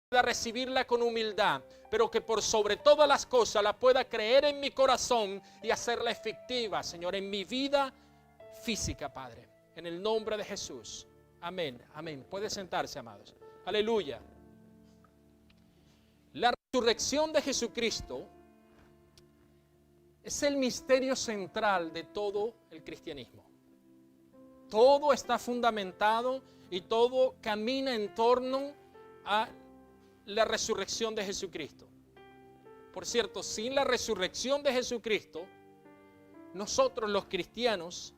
pueda recibirla con humildad, pero que por sobre todas las cosas la pueda creer en mi corazón y hacerla efectiva, Señor, en mi vida física, Padre. En el nombre de Jesús. Amén, amén. Puede sentarse, amados. Aleluya. La resurrección de Jesucristo es el misterio central de todo el cristianismo. Todo está fundamentado y todo camina en torno a la resurrección de Jesucristo. Por cierto, sin la resurrección de Jesucristo, nosotros los cristianos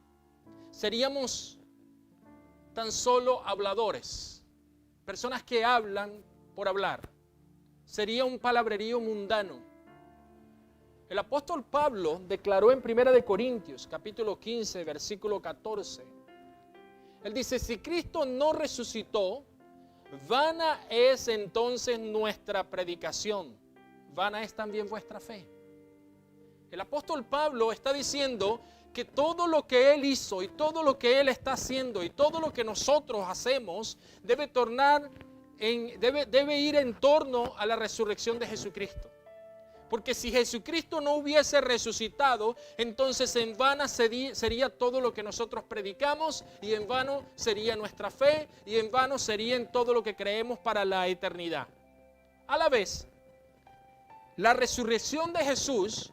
seríamos tan solo habladores, personas que hablan por hablar. Sería un palabrerío mundano. El apóstol Pablo declaró en 1 Corintios, capítulo 15, versículo 14. Él dice, si Cristo no resucitó, vana es entonces nuestra predicación, vana es también vuestra fe. El apóstol Pablo está diciendo que todo lo que Él hizo y todo lo que Él está haciendo y todo lo que nosotros hacemos debe ir en torno a la resurrección de Jesucristo. Porque si Jesucristo no hubiese resucitado, entonces en vano sería todo lo que nosotros predicamos, y en vano sería nuestra fe, y en vano sería en todo lo que creemos para la eternidad. A la vez, la resurrección de Jesús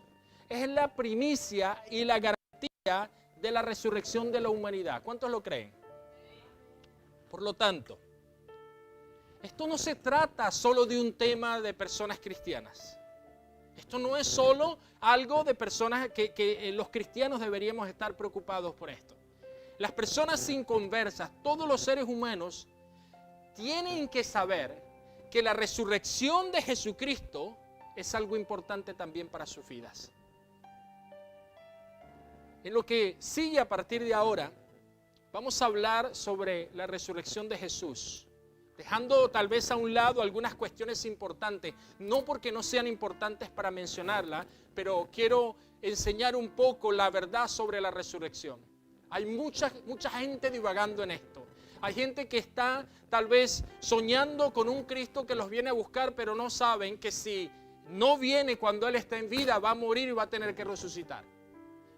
es la primicia y la garantía de la resurrección de la humanidad. ¿Cuántos lo creen? Por lo tanto, esto no se trata solo de un tema de personas cristianas. Esto no es solo algo de personas que los cristianos deberíamos estar preocupados por esto. Las personas inconversas, todos los seres humanos, tienen que saber que la resurrección de Jesucristo es algo importante también para sus vidas. En lo que sigue a partir de ahora, vamos a hablar sobre la resurrección de Jesús, dejando tal vez a un lado algunas cuestiones importantes, no porque no sean importantes para mencionarla, pero quiero enseñar un poco la verdad sobre la resurrección. Hay mucha gente divagando en esto. Hay gente que está tal vez soñando con un Cristo que los viene a buscar, pero no saben que si no viene cuando Él está en vida, va a morir y va a tener que resucitar.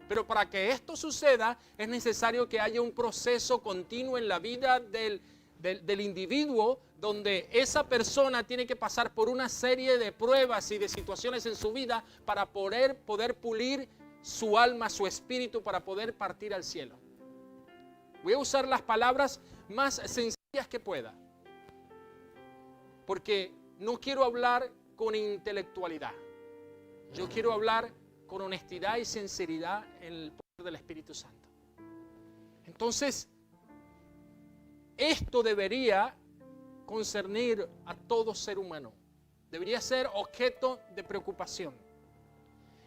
Pero para que esto suceda, es necesario que haya un proceso continuo en la vida del individuo, donde esa persona tiene que pasar por una serie de pruebas y de situaciones en su vida para poder pulir su alma, su espíritu, para poder partir al cielo. Voy a usar las palabras más sencillas que pueda, porque no quiero hablar con intelectualidad. Yo quiero hablar con honestidad y sinceridad en el poder del Espíritu Santo. Entonces, esto debería concernir a todo ser humano. Debería ser objeto de preocupación.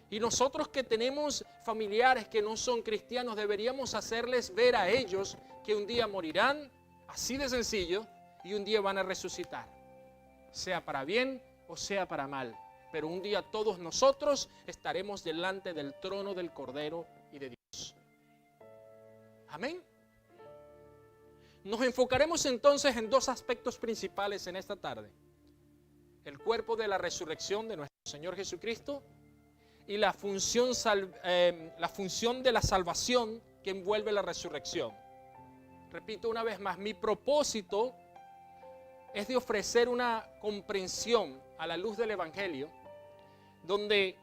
Y nosotros que tenemos familiares que no son cristianos, deberíamos hacerles ver a ellos que un día morirán, así de sencillo, y un día van a resucitar. Sea para bien o sea para mal. Pero un día todos nosotros estaremos delante del trono del Cordero y de Dios. Amén. Nos enfocaremos entonces en dos aspectos principales en esta tarde. El cuerpo de la resurrección de nuestro Señor Jesucristo y la función de la salvación que envuelve la resurrección. Repito una vez más, mi propósito es de ofrecer una comprensión a la luz del Evangelio, donde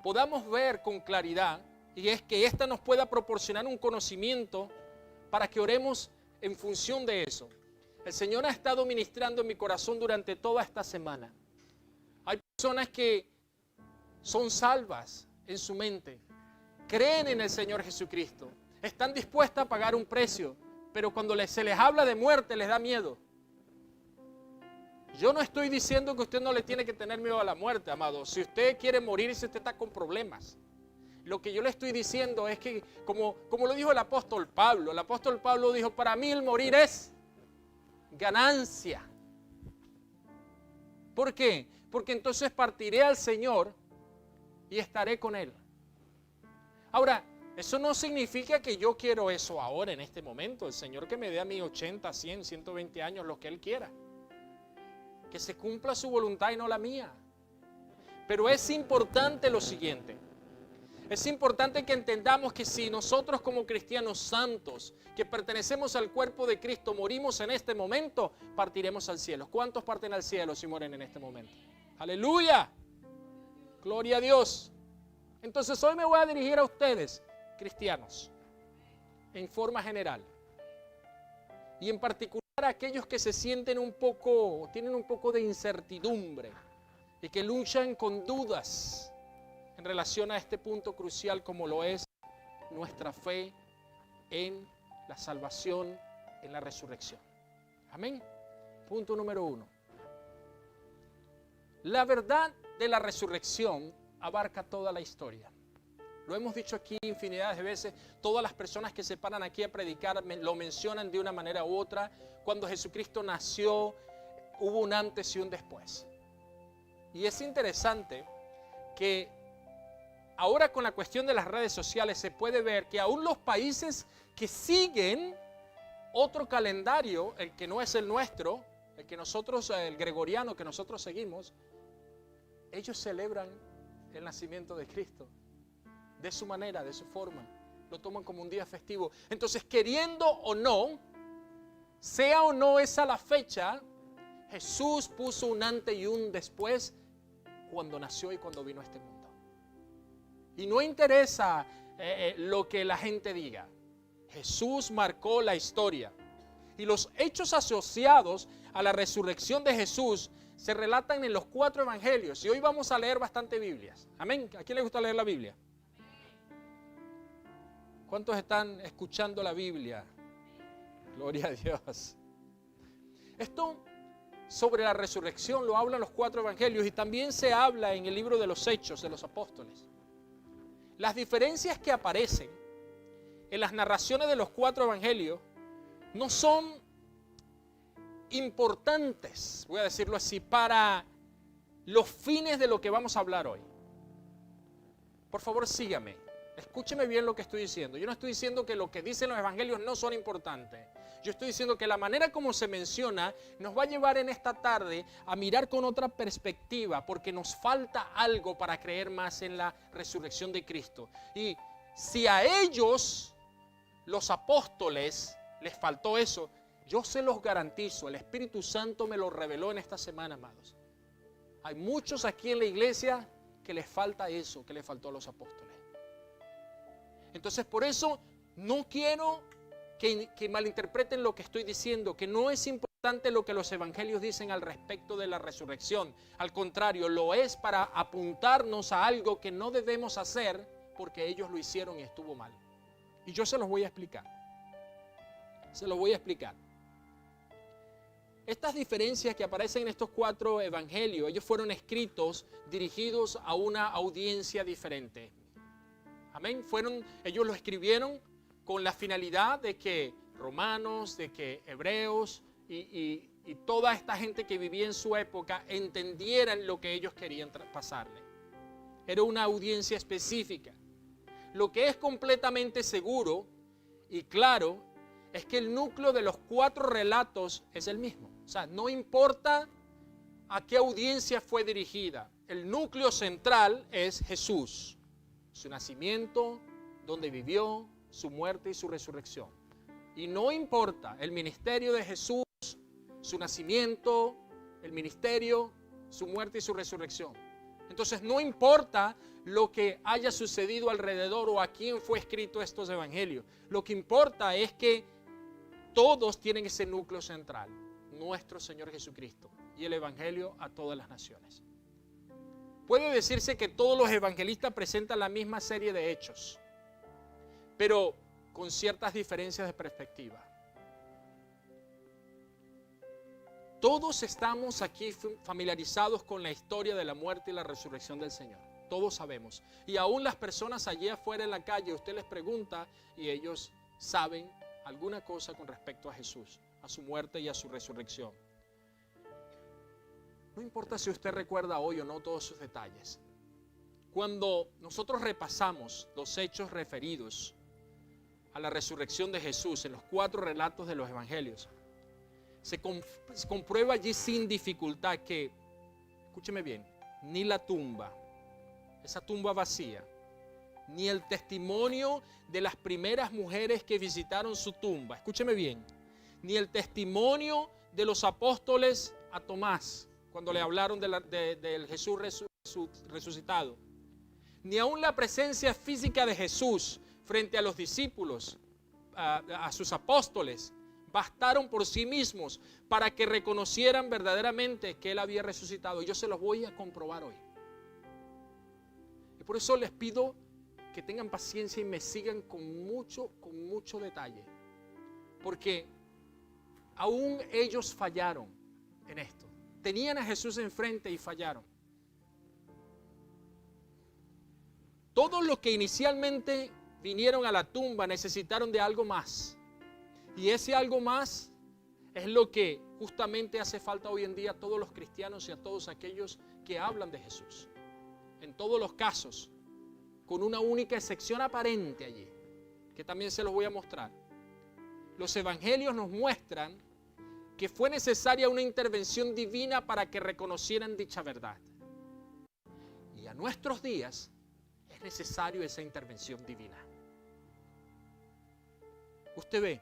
podamos ver con claridad, y es que ésta nos pueda proporcionar un conocimiento para que oremos en función de eso. El Señor ha estado ministrando en mi corazón durante toda esta semana. Hay personas que son salvas en su mente, creen en el Señor Jesucristo, están dispuestas a pagar un precio, pero cuando se les habla de muerte les da miedo. Yo no estoy diciendo que usted no le tiene que tener miedo a la muerte, amado. Si usted quiere morir, si usted está con problemas. Lo que yo le estoy diciendo es que, como lo dijo el apóstol Pablo dijo, para mí el morir es ganancia. ¿Por qué? Porque entonces partiré al Señor y estaré con Él. Ahora, eso no significa que yo quiero eso ahora, en este momento. El Señor que me dé a mí 80, 100, 120 años, lo que Él quiera. que se cumpla su voluntad y no la mía. Pero es importante lo siguiente. Es importante que entendamos que si nosotros como cristianos santos, que pertenecemos al cuerpo de Cristo, morimos en este momento, partiremos al cielo. ¿Cuántos parten al cielo si mueren en este momento? ¡Aleluya! ¡Gloria a Dios! Entonces hoy me voy a dirigir a ustedes, cristianos, en forma general. Y en particular a aquellos que se sienten tienen un poco de incertidumbre y que luchan con dudas en relación a este punto crucial como lo es nuestra fe en la salvación, en la resurrección. Amén. Punto número 1. La verdad de la resurrección abarca toda la historia. Lo hemos dicho aquí infinidad de veces. Todas las personas que se paran aquí a predicar lo mencionan de una manera u otra. Cuando Jesucristo nació, hubo un antes y un después. Y es interesante que ahora con la cuestión de las redes sociales se puede ver que aún los países que siguen otro calendario, el que no es el nuestro, el gregoriano que nosotros seguimos, ellos celebran el nacimiento de Cristo de su manera, de su forma. Lo toman como un día festivo. Entonces, queriendo o no, sea o no esa la fecha, Jesús puso un antes y un después cuando nació y cuando vino a este mundo. Y no interesa lo que la gente diga. Jesús marcó la historia. Y los hechos asociados a la resurrección de Jesús se relatan en los 4 evangelios. Y hoy vamos a leer bastante Biblias. Amén. ¿A quién le gusta leer la Biblia? ¿Cuántos están escuchando la Biblia? Gloria a Dios. Esto sobre la resurrección lo hablan los 4 evangelios y también se habla en el libro de los Hechos de los Apóstoles. Las diferencias que aparecen en las narraciones de los 4 evangelios no son importantes, voy a decirlo así, para los fines de lo que vamos a hablar hoy. Por favor, sígame. Escúcheme bien lo que estoy diciendo. Yo no estoy diciendo que lo que dicen los evangelios no son importantes. Yo estoy diciendo que la manera como se menciona nos va a llevar en esta tarde a mirar con otra perspectiva, porque nos falta algo para creer más en la resurrección de Cristo. Y si a ellos, los apóstoles, les faltó eso, yo se los garantizo, el Espíritu Santo me lo reveló en esta semana, amados. Hay muchos aquí en la iglesia que les falta eso, que les faltó a los apóstoles. Entonces, por eso no quiero que malinterpreten lo que estoy diciendo, que no es importante lo que los evangelios dicen al respecto de la resurrección. Al contrario, lo es para apuntarnos a algo que no debemos hacer porque ellos lo hicieron y estuvo mal. Y yo se los voy a explicar. Se los voy a explicar. Estas diferencias que aparecen en estos 4 evangelios, ellos fueron escritos dirigidos a una audiencia diferente. Amén. Ellos lo escribieron con la finalidad de que romanos, de que hebreos y toda esta gente que vivía en su época entendieran lo que ellos querían pasarle. Era una audiencia específica. Lo que es completamente seguro y claro es que el núcleo de los 4 relatos es el mismo. O sea, no importa a qué audiencia fue dirigida. El núcleo central es Jesús. Su nacimiento, donde vivió, su muerte y su resurrección. Y no importa el ministerio de Jesús, su nacimiento, el ministerio, su muerte y su resurrección. Entonces no importa lo que haya sucedido alrededor o a quién fue escrito estos evangelios. Lo que importa es que todos tienen ese núcleo central, nuestro Señor Jesucristo y el evangelio a todas las naciones. Puede decirse que todos los evangelistas presentan la misma serie de hechos, pero con ciertas diferencias de perspectiva. Todos estamos aquí familiarizados con la historia de la muerte y la resurrección del Señor. Todos sabemos. Y aún las personas allí afuera en la calle, usted les pregunta y ellos saben alguna cosa con respecto a Jesús, a su muerte y a su resurrección. No importa si usted recuerda hoy o no todos sus detalles. Cuando nosotros repasamos los hechos referidos a la resurrección de Jesús en los 4 relatos de los evangelios, se comprueba allí sin dificultad que, escúcheme bien, ni la tumba, esa tumba vacía, ni el testimonio de las primeras mujeres que visitaron su tumba, escúcheme bien, ni el testimonio de los apóstoles a Tomás, cuando le hablaron del Jesús resucitado, ni aún la presencia física de Jesús frente a los discípulos, a sus apóstoles, bastaron por sí mismos para que reconocieran verdaderamente que Él había resucitado. Yo se los voy a comprobar hoy. Y por eso les pido que tengan paciencia y me sigan con mucho detalle. Porque aún ellos fallaron en esto. Tenían a Jesús enfrente y fallaron. Todos los que inicialmente vinieron a la tumba necesitaron de algo más. Y ese algo más es lo que justamente hace falta hoy en día a todos los cristianos y a todos aquellos que hablan de Jesús. En todos los casos, con una única excepción aparente allí, que también se los voy a mostrar. Los evangelios nos muestran que fue necesaria una intervención divina para que reconocieran dicha verdad. Y a nuestros días es necesario esa intervención divina. Usted ve,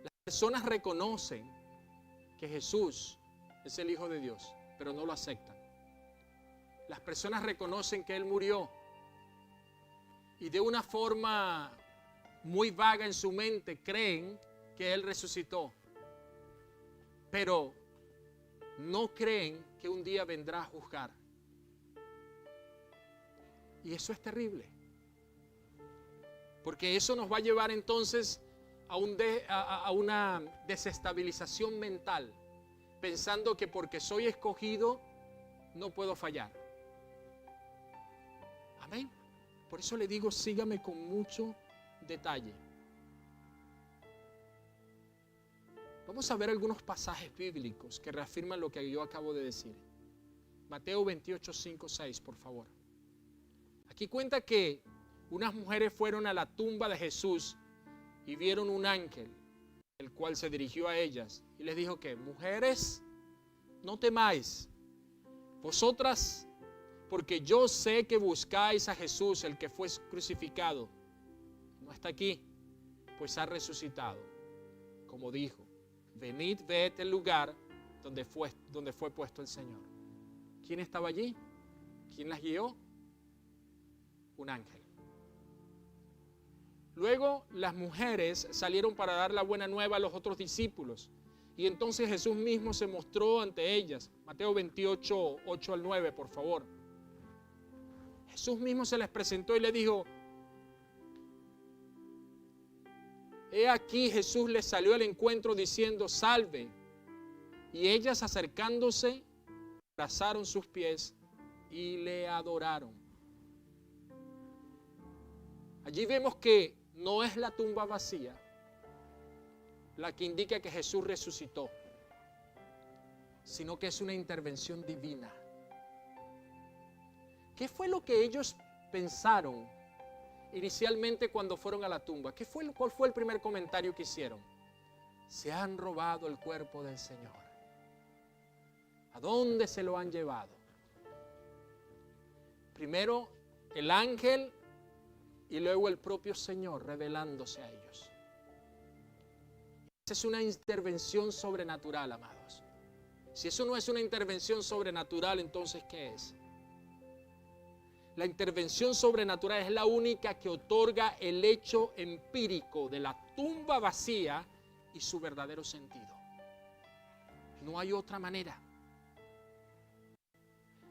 las personas reconocen que Jesús es el Hijo de Dios, pero no lo aceptan. Las personas reconocen que Él murió y de una forma muy vaga en su mente creen que Él resucitó, pero no creen que un día vendrá a juzgar. Y eso es terrible, porque eso nos va a llevar entonces a una desestabilización mental, pensando que porque soy escogido no puedo fallar. Amén. Por eso le digo, sígame con mucho detalle. Vamos a ver algunos pasajes bíblicos que reafirman lo que yo acabo de decir. Mateo 28, 5, 6, por favor. Aquí cuenta que unas mujeres fueron a la tumba de Jesús y vieron un ángel, el cual se dirigió a ellas y les dijo que, mujeres, no temáis, vosotras, porque yo sé que buscáis a Jesús, el que fue crucificado. No está aquí, pues ha resucitado, como dijo. Venid, ved el lugar donde fue puesto el Señor. ¿Quién estaba allí? ¿Quién las guió? Un ángel. Luego las mujeres salieron para dar la buena nueva a los otros discípulos. Y entonces Jesús mismo se mostró ante ellas. Mateo 28, 8 al 9, por favor. Jesús mismo se les presentó y le dijo, he aquí Jesús les salió al encuentro diciendo, salve. Y ellas acercándose, abrazaron sus pies y le adoraron. Allí vemos que no es la tumba vacía la que indica que Jesús resucitó, sino que es una intervención divina. ¿Qué fue lo que ellos pensaron inicialmente cuando fueron a la tumba? ¿Cuál fue el primer comentario que hicieron? Se han robado el cuerpo del Señor. ¿A dónde se lo han llevado? Primero el ángel y luego el propio Señor revelándose a ellos. Esa es una intervención sobrenatural, amados. Si eso no es una intervención sobrenatural, entonces ¿qué es? La intervención sobrenatural es la única que otorga el hecho empírico de la tumba vacía y su verdadero sentido. No hay otra manera.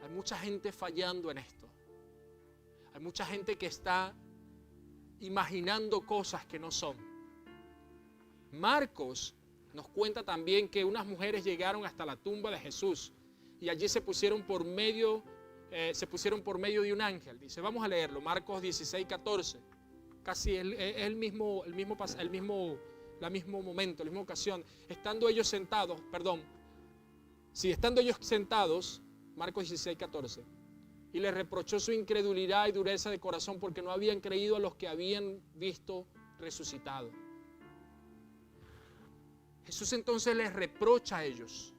Hay mucha gente fallando en esto. Hay mucha gente que está imaginando cosas que no son. Marcos nos cuenta también que unas mujeres llegaron hasta la tumba de Jesús y allí se pusieron por medio de un ángel. Dice, vamos a leerlo, Marcos 16, 14. Casi el mismo momento, la misma ocasión. Estando ellos sentados, Marcos 16, 14. Y les reprochó su incredulidad y dureza de corazón porque no habían creído a los que habían visto resucitado. Jesús entonces les reprocha a ellos.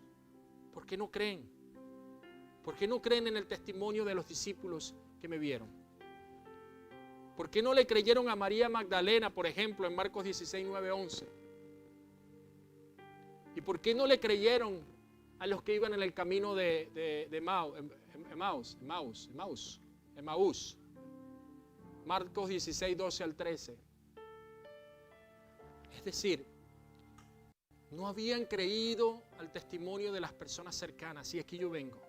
¿Por qué no creen? ¿Por qué no creen en el testimonio de los discípulos que me vieron? ¿Por qué no le creyeron a María Magdalena, por ejemplo, en Marcos 16, 9, 11? ¿Y por qué no le creyeron a los que iban en el camino de Emaús? Marcos 16, 12 al 13. Es decir, no habían creído al testimonio de las personas cercanas. Y aquí yo vengo.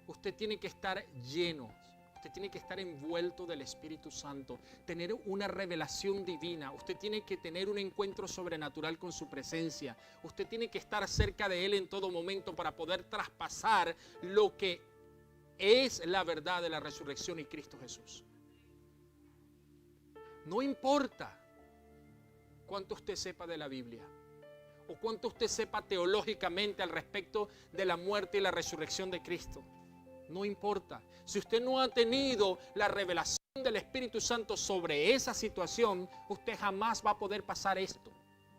Usted tiene que estar lleno. Usted tiene que estar envuelto del Espíritu Santo, tener una revelación divina. Usted tiene que tener un encuentro sobrenatural con su presencia. Usted tiene que estar cerca de Él en todo momento para poder traspasar lo que es la verdad de la resurrección y Cristo Jesús. No importa cuánto usted sepa de la Biblia o cuánto usted sepa teológicamente al respecto de la muerte y la resurrección de Cristo. No importa. Si usted no ha tenido la revelación del Espíritu Santo sobre esa situación, usted jamás va a poder pasar esto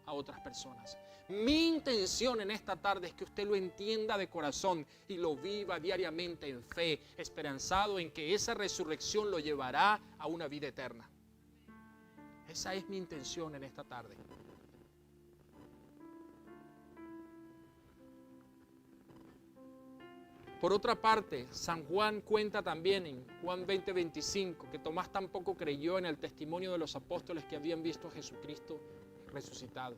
a otras personas. Mi intención en esta tarde es que usted lo entienda de corazón y lo viva diariamente en fe, esperanzado en que esa resurrección lo llevará a una vida eterna. Esa es mi intención en esta tarde. Por otra parte, San Juan cuenta también en Juan 20:25 que Tomás tampoco creyó en el testimonio de los apóstoles que habían visto a Jesucristo resucitado.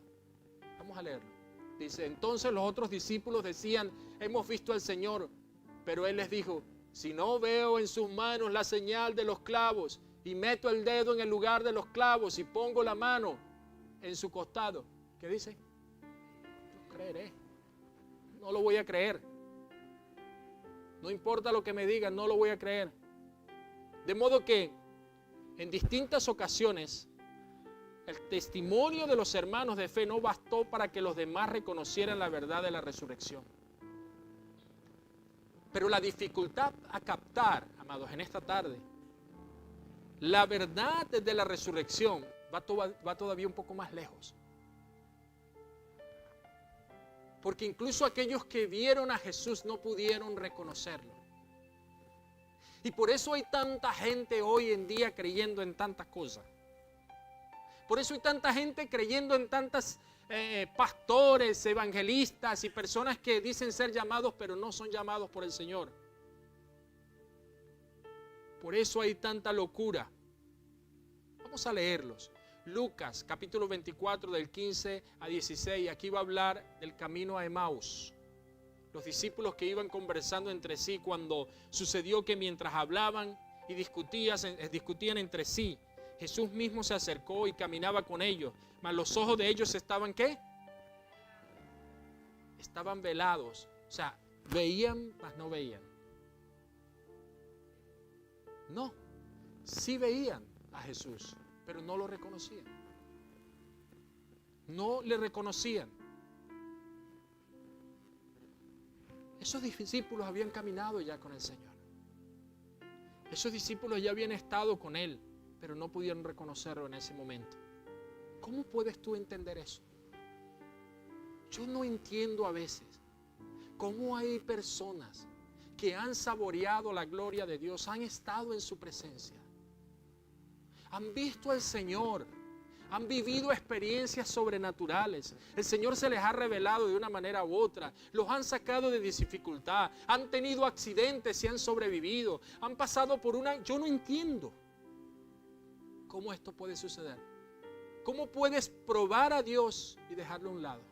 Vamos a leerlo. Dice, entonces los otros discípulos decían, hemos visto al Señor. Pero Él les dijo, si no veo en sus manos la señal de los clavos y meto el dedo en el lugar de los clavos y pongo la mano en su costado. ¿Qué dice? No creeré. No lo voy a creer. No importa lo que me digan, no lo voy a creer. De modo que en distintas ocasiones el testimonio de los hermanos de fe no bastó para que los demás reconocieran la verdad de la resurrección. Pero la dificultad a captar, amados, en esta tarde, la verdad de la resurrección va todavía un poco más lejos. Porque incluso aquellos que vieron a Jesús no pudieron reconocerlo. Y por eso hay tanta gente hoy en día creyendo en tantas cosas. Por eso hay tanta gente creyendo en tantas pastores, evangelistas y personas que dicen ser llamados pero no son llamados por el Señor. Por eso hay tanta locura. Vamos a leerlos. Lucas, capítulo 24, del 15 a 16. Aquí va a hablar del camino a Emaús. Los discípulos que iban conversando entre sí cuando sucedió que mientras hablaban y discutían entre sí, Jesús mismo se acercó y caminaba con ellos. Mas los ojos de ellos estaban, ¿qué? Estaban velados. O sea, veían, mas no veían. No, sí veían a Jesús, pero no lo reconocían. No le reconocían. Esos discípulos habían caminado ya con el Señor. Esos discípulos ya habían estado con Él, pero no pudieron reconocerlo en ese momento. ¿Cómo puedes tú entender eso? Yo no entiendo a veces cómo hay personas que han saboreado la gloria de Dios, han estado en su presencia, han visto al Señor, han vivido experiencias sobrenaturales. El Señor se les ha revelado de una manera u otra, los han sacado de dificultad, han tenido accidentes y han sobrevivido, han pasado por una... Yo no entiendo cómo esto puede suceder. ¿Cómo puedes probar a Dios y dejarlo a un lado?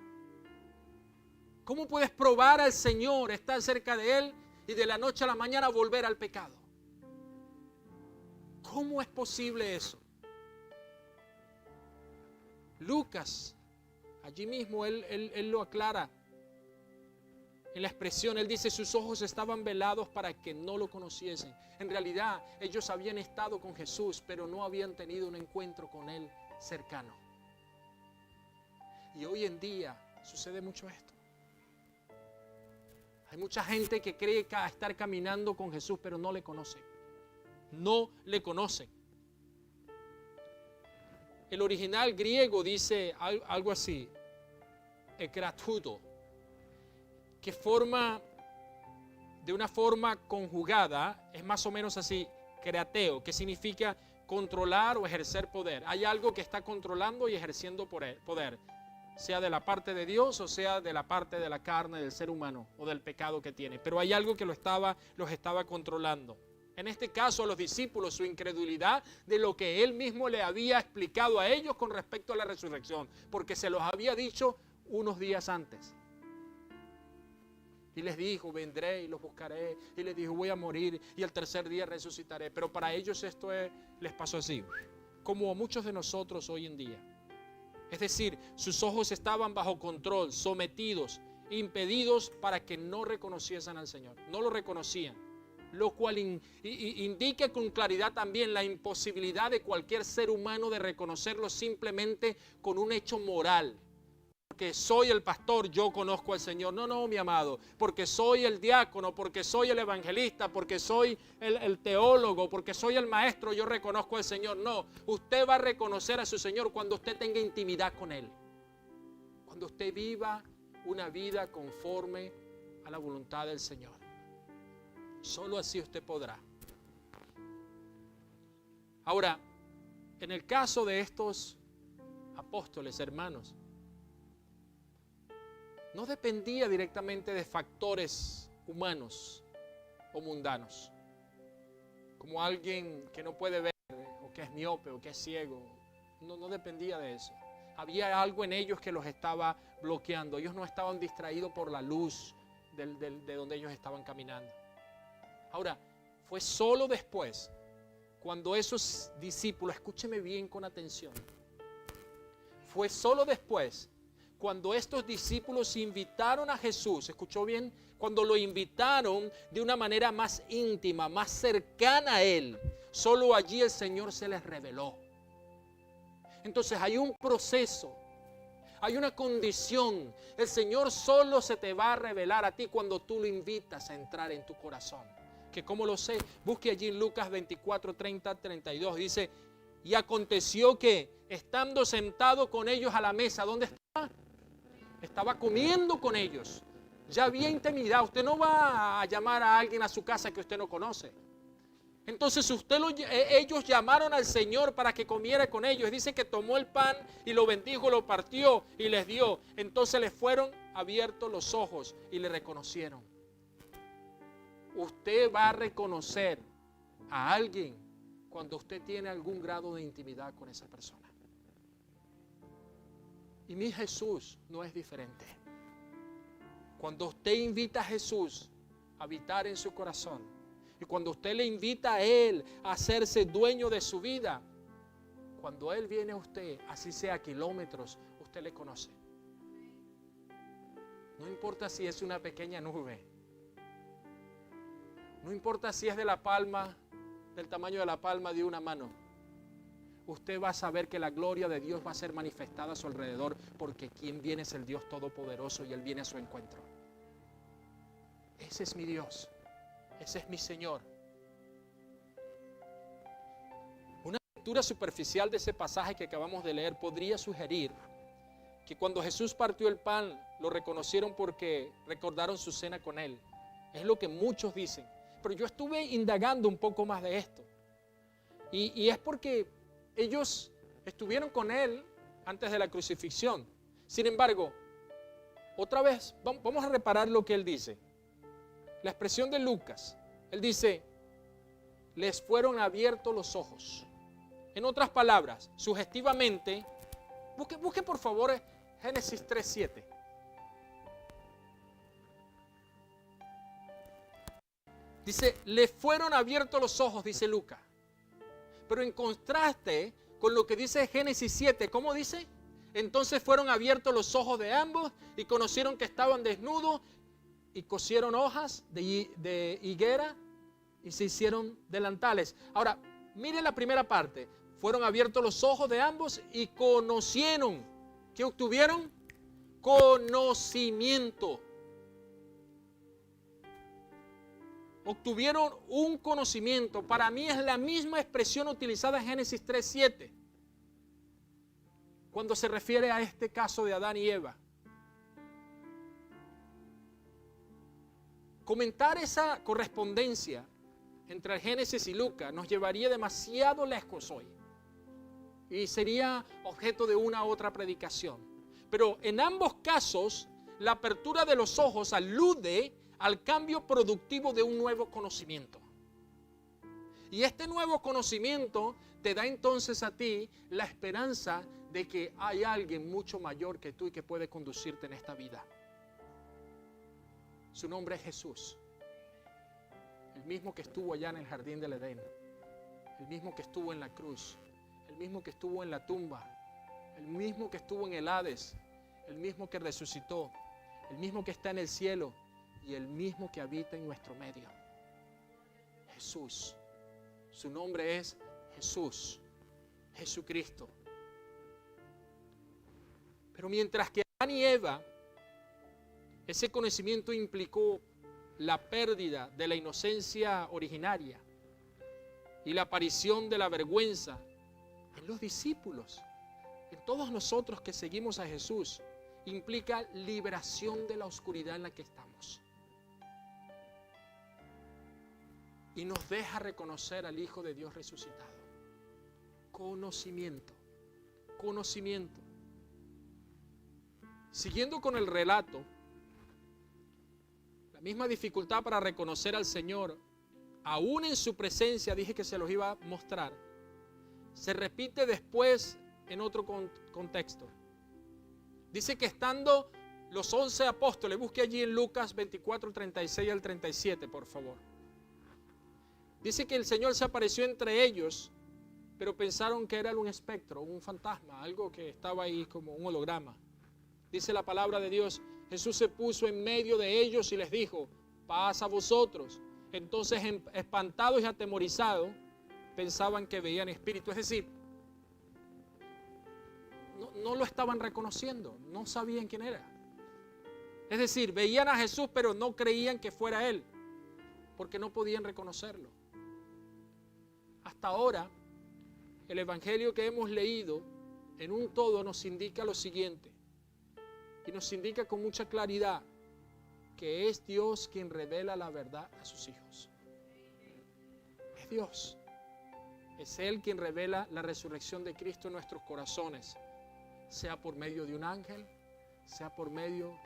¿Cómo puedes probar al Señor, estar cerca de Él y de la noche a la mañana volver al pecado? ¿Cómo es posible eso? Lucas, allí mismo él lo aclara en la expresión. Él dice, sus ojos estaban velados para que no lo conociesen. En realidad, ellos habían estado con Jesús, pero no habían tenido un encuentro con Él cercano. Y hoy en día sucede mucho esto. Hay mucha gente que cree estar caminando con Jesús, pero no le conoce. No le conocen. El original griego dice algo así. ekratudo, que forma de una forma conjugada, es más o menos así, krateo, que significa controlar o ejercer poder. Hay algo que está controlando y ejerciendo poder, sea de la parte de Dios o sea de la parte de la carne del ser humano o del pecado que tiene. Pero hay algo que los estaba controlando. En este caso a los discípulos, su incredulidad de lo que Él mismo le había explicado a ellos con respecto a la resurrección, porque se los había dicho unos días antes. Y les dijo, vendré y los buscaré. Y les dijo, voy a morir y el tercer día resucitaré. Pero para ellos les pasó así, como a muchos de nosotros hoy en día. Es decir, sus ojos estaban bajo control, sometidos, impedidos para que no reconociesen al Señor. No lo reconocían. Lo cual indica con claridad también la imposibilidad de cualquier ser humano de reconocerlo simplemente con un hecho moral. Porque soy el pastor, yo conozco al Señor. No, mi amado, porque soy el diácono, porque soy el evangelista, porque soy el teólogo, porque soy el maestro, yo reconozco al Señor. No, usted va a reconocer a su Señor cuando usted tenga intimidad con Él. Cuando usted viva una vida conforme a la voluntad del Señor. Solo así usted podrá. Ahora, en el caso de estos apóstoles, hermanos, no dependía directamente de factores humanos o mundanos, como alguien que no puede ver, o que es miope, o que es ciego. No dependía de eso. Había algo en ellos que los estaba bloqueando. Ellos no estaban distraídos por la luz de donde ellos estaban caminando. Ahora, fue solo después, cuando esos discípulos, escúcheme bien con atención, fue solo después, cuando estos discípulos invitaron a Jesús, ¿escuchó bien? Cuando lo invitaron de una manera más íntima, más cercana a Él, solo allí el Señor se les reveló. Entonces hay un proceso, hay una condición. El Señor solo se te va a revelar a ti cuando tú lo invitas a entrar en tu corazón. Que ¿cómo lo sé? Busque allí en Lucas 24, 30, 32. Dice, y aconteció que estando sentado con ellos a la mesa, ¿dónde estaba? Estaba comiendo con ellos. Ya había intimidad. Usted no va a llamar a alguien a su casa que usted no conoce. Entonces ellos llamaron al Señor para que comiera con ellos. Dice que tomó el pan y lo bendijo, lo partió y les dio. Entonces les fueron abiertos los ojos y le reconocieron. Usted va a reconocer a alguien cuando usted tiene algún grado de intimidad con esa persona. Y mi Jesús no es diferente. Cuando usted invita a Jesús a habitar en su corazón, y cuando usted le invita a Él a hacerse dueño de su vida, cuando Él viene a usted, así sea a kilómetros, usted le conoce. No importa si es una pequeña nube. No importa si es de la palma, del tamaño de la palma de una mano. Usted va a saber que la gloria de Dios va a ser manifestada a su alrededor, porque quien viene es el Dios Todopoderoso y Él viene a su encuentro. Ese es mi Dios. Ese es mi Señor. Una lectura superficial de ese pasaje que acabamos de leer podría sugerir que cuando Jesús partió el pan, lo reconocieron porque recordaron su cena con Él. Es lo que muchos dicen. Pero yo estuve indagando un poco más de esto. Y es porque ellos estuvieron con Él antes de la crucifixión. Sin embargo, otra vez, vamos a reparar lo que Él dice. La expresión de Lucas, Él dice, les fueron abiertos los ojos. En otras palabras, sugestivamente, busque por favor Génesis 3:7. Dice, le fueron abiertos los ojos, dice Lucas. Pero en contraste con lo que dice Génesis 7, ¿cómo dice? Entonces fueron abiertos los ojos de ambos y conocieron que estaban desnudos y cosieron hojas de higuera y se hicieron delantales. Ahora, mire la primera parte. Fueron abiertos los ojos de ambos y conocieron. ¿Qué obtuvieron? Conocimiento. Obtuvieron un conocimiento. Para mí es la misma expresión utilizada en Génesis 3:7. Cuando se refiere a este caso de Adán y Eva. Comentar esa correspondencia entre el Génesis y Lucas nos llevaría demasiado lejos hoy y sería objeto de una u otra predicación. Pero en ambos casos, la apertura de los ojos alude al cambio productivo de un nuevo conocimiento. Y este nuevo conocimiento te da entonces a ti la esperanza de que hay alguien mucho mayor que tú y que puede conducirte en esta vida. Su nombre es Jesús. El mismo que estuvo allá en el jardín del Edén. El mismo que estuvo en la cruz. El mismo que estuvo en la tumba. El mismo que estuvo en el Hades. El mismo que resucitó. El mismo que está en el cielo. Y el mismo que habita en nuestro medio. Jesús. Su nombre es Jesús. Jesucristo. Pero mientras que Adán y Eva, ese conocimiento implicó la pérdida de la inocencia originaria y la aparición de la vergüenza en los discípulos, en todos nosotros que seguimos a Jesús, implica liberación de la oscuridad en la que estamos. Y nos deja reconocer al Hijo de Dios resucitado. Conocimiento. Conocimiento. Siguiendo con el relato, la misma dificultad para reconocer al Señor, aún en su presencia, dije que se los iba a mostrar, se repite después en otro contexto. Dice que estando los 11 apóstoles, busque allí en Lucas 24, 36 al 37, por favor. Dice que el Señor se apareció entre ellos, pero pensaron que era un espectro, un fantasma, algo que estaba ahí como un holograma. Dice la palabra de Dios, Jesús se puso en medio de ellos y les dijo, paz a vosotros. Entonces, espantados y atemorizados, pensaban que veían espíritu. Es decir, no lo estaban reconociendo, no sabían quién era. Es decir, veían a Jesús, pero no creían que fuera Él, porque no podían reconocerlo. Hasta ahora, el evangelio que hemos leído en un todo nos indica lo siguiente, y nos indica con mucha claridad que es Dios quien revela la verdad a sus hijos. Es Dios. Es Él quien revela la resurrección de Cristo en nuestros corazones, sea por medio de un ángel, sea por medio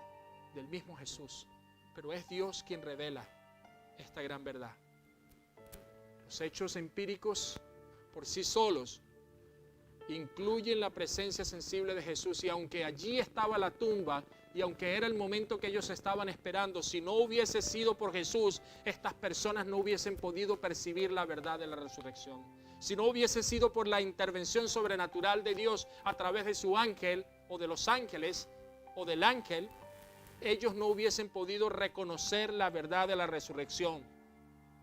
del mismo Jesús. Pero es Dios quien revela esta gran verdad. Los hechos empíricos por sí solos incluyen la presencia sensible de Jesús, y aunque allí estaba la tumba y aunque era el momento que ellos estaban esperando, si no hubiese sido por Jesús, estas personas no hubiesen podido percibir la verdad de la resurrección. Si no hubiese sido por la intervención sobrenatural de Dios a través de su ángel o de los ángeles o del ángel, ellos no hubiesen podido reconocer la verdad de la resurrección.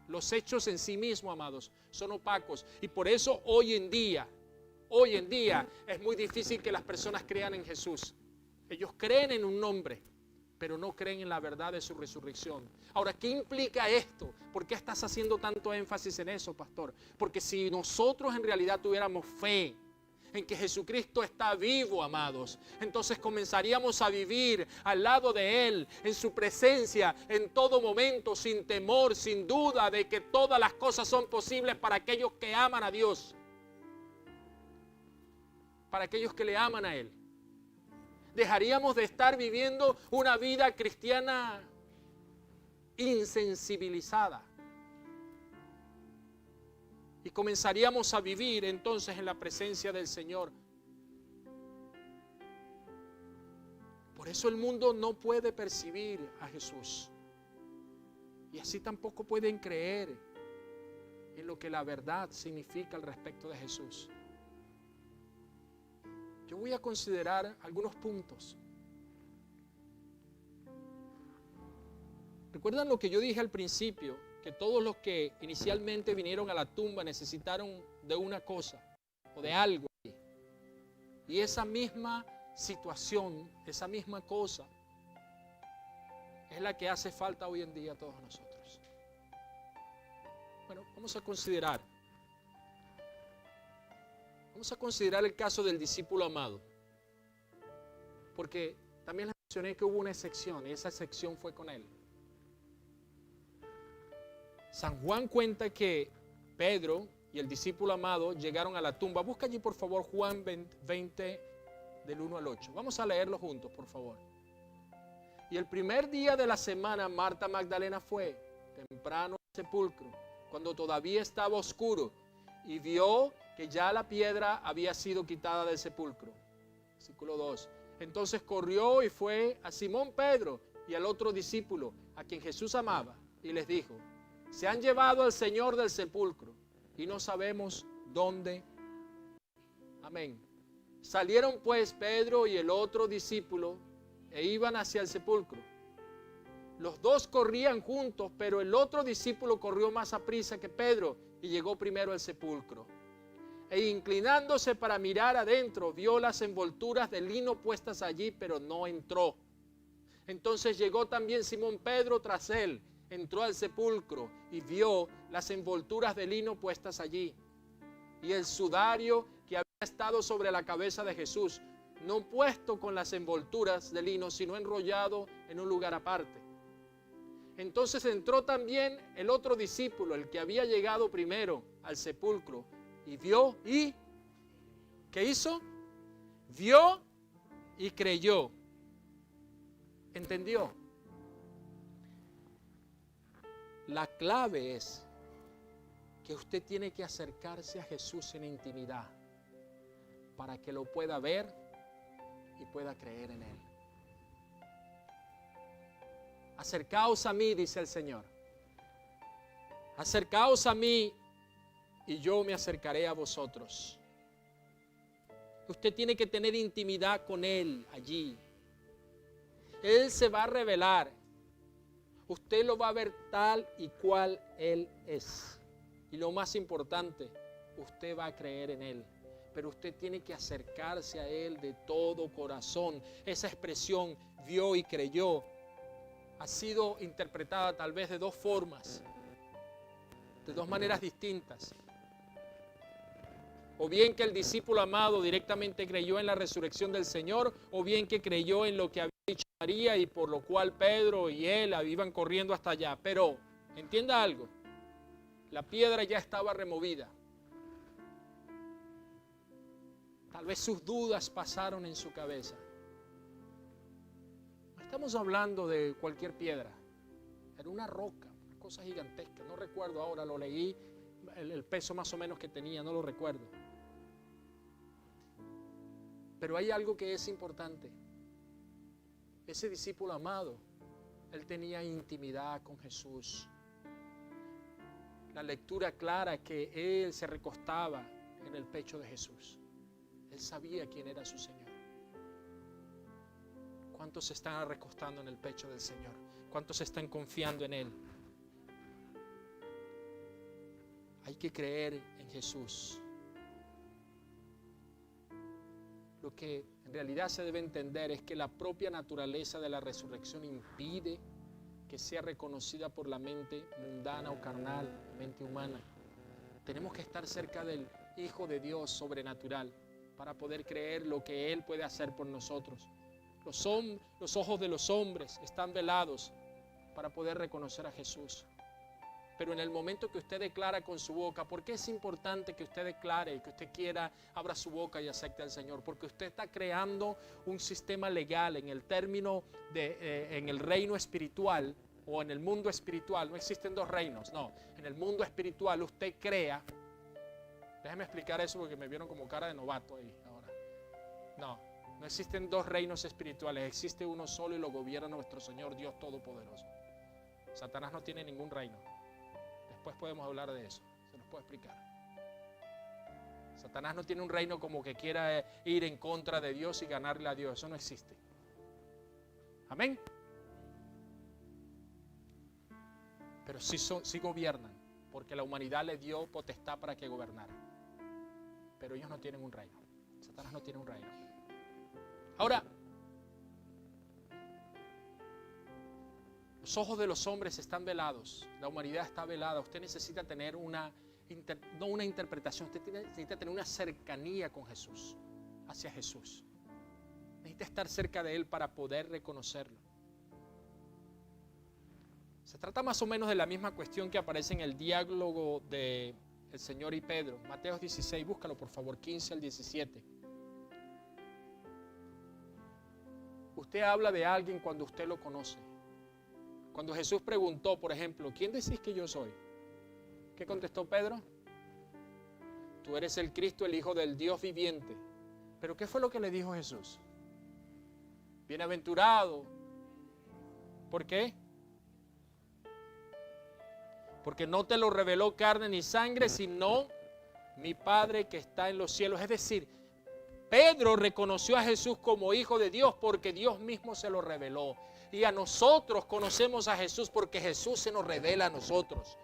Los hechos en sí mismos, amados, son opacos, y por eso hoy en día es muy difícil que las personas crean en Jesús. Ellos creen en un nombre, pero no creen en la verdad de su resurrección. Ahora, ¿qué implica esto? ¿Por qué estás haciendo tanto énfasis en eso, pastor? Porque si nosotros en realidad tuviéramos fe en que Jesucristo está vivo, amados, entonces comenzaríamos a vivir al lado de Él, en su presencia, en todo momento, sin temor, sin duda de que todas las cosas son posibles para aquellos que aman a Dios, para aquellos que le aman a Él. Dejaríamos de estar viviendo una vida cristiana insensibilizada y comenzaríamos a vivir entonces en la presencia del Señor. Por eso el mundo no puede percibir a Jesús, y así tampoco pueden creer en lo que la verdad significa al respecto de Jesús. Yo voy a considerar algunos puntos. ¿Recuerdan lo que yo dije al principio? Que todos los que inicialmente vinieron a la tumba necesitaron de una cosa o de algo. Y esa misma situación, esa misma cosa, es la que hace falta hoy en día a todos nosotros. Bueno, vamos a considerar el caso del discípulo amado, porque también les mencioné que hubo una excepción, y esa excepción fue con él. San Juan cuenta que Pedro y el discípulo amado llegaron a la tumba. Busca allí, por favor, Juan 20, del 1 al 8. Vamos a leerlo juntos, por favor. Y el primer día de la semana, Marta Magdalena fue temprano al sepulcro, cuando todavía estaba oscuro, y vio que ya la piedra había sido quitada del sepulcro. Versículo 2. Entonces corrió y fue a Simón Pedro y al otro discípulo, a quien Jesús amaba, y les dijo: se han llevado al Señor del sepulcro y no sabemos dónde. Amén. Salieron pues Pedro y el otro discípulo e iban hacia el sepulcro. Los dos corrían juntos, pero el otro discípulo corrió más aprisa que Pedro y llegó primero al sepulcro. E inclinándose para mirar adentro, vio las envolturas de lino puestas allí, pero no entró. Entonces llegó también Simón Pedro tras él, entró al sepulcro y vio las envolturas de lino puestas allí, y el sudario que había estado sobre la cabeza de Jesús, no puesto con las envolturas de lino, sino enrollado en un lugar aparte. Entonces entró también el otro discípulo, el que había llegado primero al sepulcro, y vio y ¿qué hizo? Vio y creyó. ¿Entendió? La clave es que usted tiene que acercarse a Jesús en intimidad para que lo pueda ver y pueda creer en Él. Acercaos a mí, dice el Señor. Acercaos a mí y yo me acercaré a vosotros. Usted tiene que tener intimidad con Él allí. Él se va a revelar. Usted lo va a ver tal y cual Él es. Y lo más importante, usted va a creer en Él. Pero usted tiene que acercarse a Él de todo corazón. Esa expresión, vio y creyó, ha sido interpretada tal vez de dos formas, de dos maneras distintas. O bien que el discípulo amado directamente creyó en la resurrección del Señor, o bien que creyó en lo que había dicho María y por lo cual Pedro y él iban corriendo hasta allá. Pero, entienda algo, la piedra ya estaba removida. Tal vez sus dudas pasaron en su cabeza. No estamos hablando de cualquier piedra. Era una roca, una cosa gigantesca. No recuerdo ahora, lo leí, el peso más o menos que tenía, no lo recuerdo. Pero hay algo que es importante. Ese discípulo amado, él tenía intimidad con Jesús. La lectura clara que él se recostaba en el pecho de Jesús. Él sabía quién era su Señor. ¿Cuántos se están recostando en el pecho del Señor? ¿Cuántos están confiando en Él? Hay que creer en Jesús. Lo que en realidad se debe entender es que la propia naturaleza de la resurrección impide que sea reconocida por la mente mundana o carnal, mente humana. Tenemos que estar cerca del Hijo de Dios sobrenatural para poder creer lo que Él puede hacer por nosotros. Los ojos de los hombres están velados para poder reconocer a Jesús. Pero en el momento que usted declara con su boca, ¿por qué es importante que usted declare y que usted quiera, abra su boca y acepte al Señor? Porque usted está creando un sistema legal en el término en el reino espiritual o en el mundo espiritual. No existen dos reinos, no. En el mundo espiritual usted crea. Déjeme explicar eso porque me vieron como cara de novato ahí ahora. No existen dos reinos espirituales, existe uno solo y lo gobierna nuestro Señor Dios Todopoderoso. Satanás no tiene ningún reino. Después podemos hablar de eso, se los puedo explicar. Satanás no tiene un reino como que quiera ir en contra de Dios y ganarle a Dios, eso no existe. Amén. Pero sí gobiernan, porque la humanidad le dio potestad para que gobernara. Pero ellos no tienen un reino. Satanás no tiene un reino. Ahora, los ojos de los hombres están velados, la humanidad está velada. Usted necesita tener no una interpretación, usted necesita tener una cercanía con Jesús, hacia Jesús. Necesita estar cerca de Él para poder reconocerlo. Se trata más o menos de la misma cuestión que aparece en el diálogo de el Señor y Pedro. Mateo 16, búscalo por favor, 15 al 17. Usted habla de alguien cuando usted lo conoce. Cuando Jesús preguntó, por ejemplo, ¿quién decís que yo soy? ¿Qué contestó Pedro? Tú eres el Cristo, el Hijo del Dios viviente. ¿Pero qué fue lo que le dijo Jesús? Bienaventurado. ¿Por qué? Porque no te lo reveló carne ni sangre, sino mi Padre que está en los cielos. Es decir, Pedro reconoció a Jesús como Hijo de Dios porque Dios mismo se lo reveló. Y a nosotros conocemos a Jesús porque Jesús se nos revela a nosotros.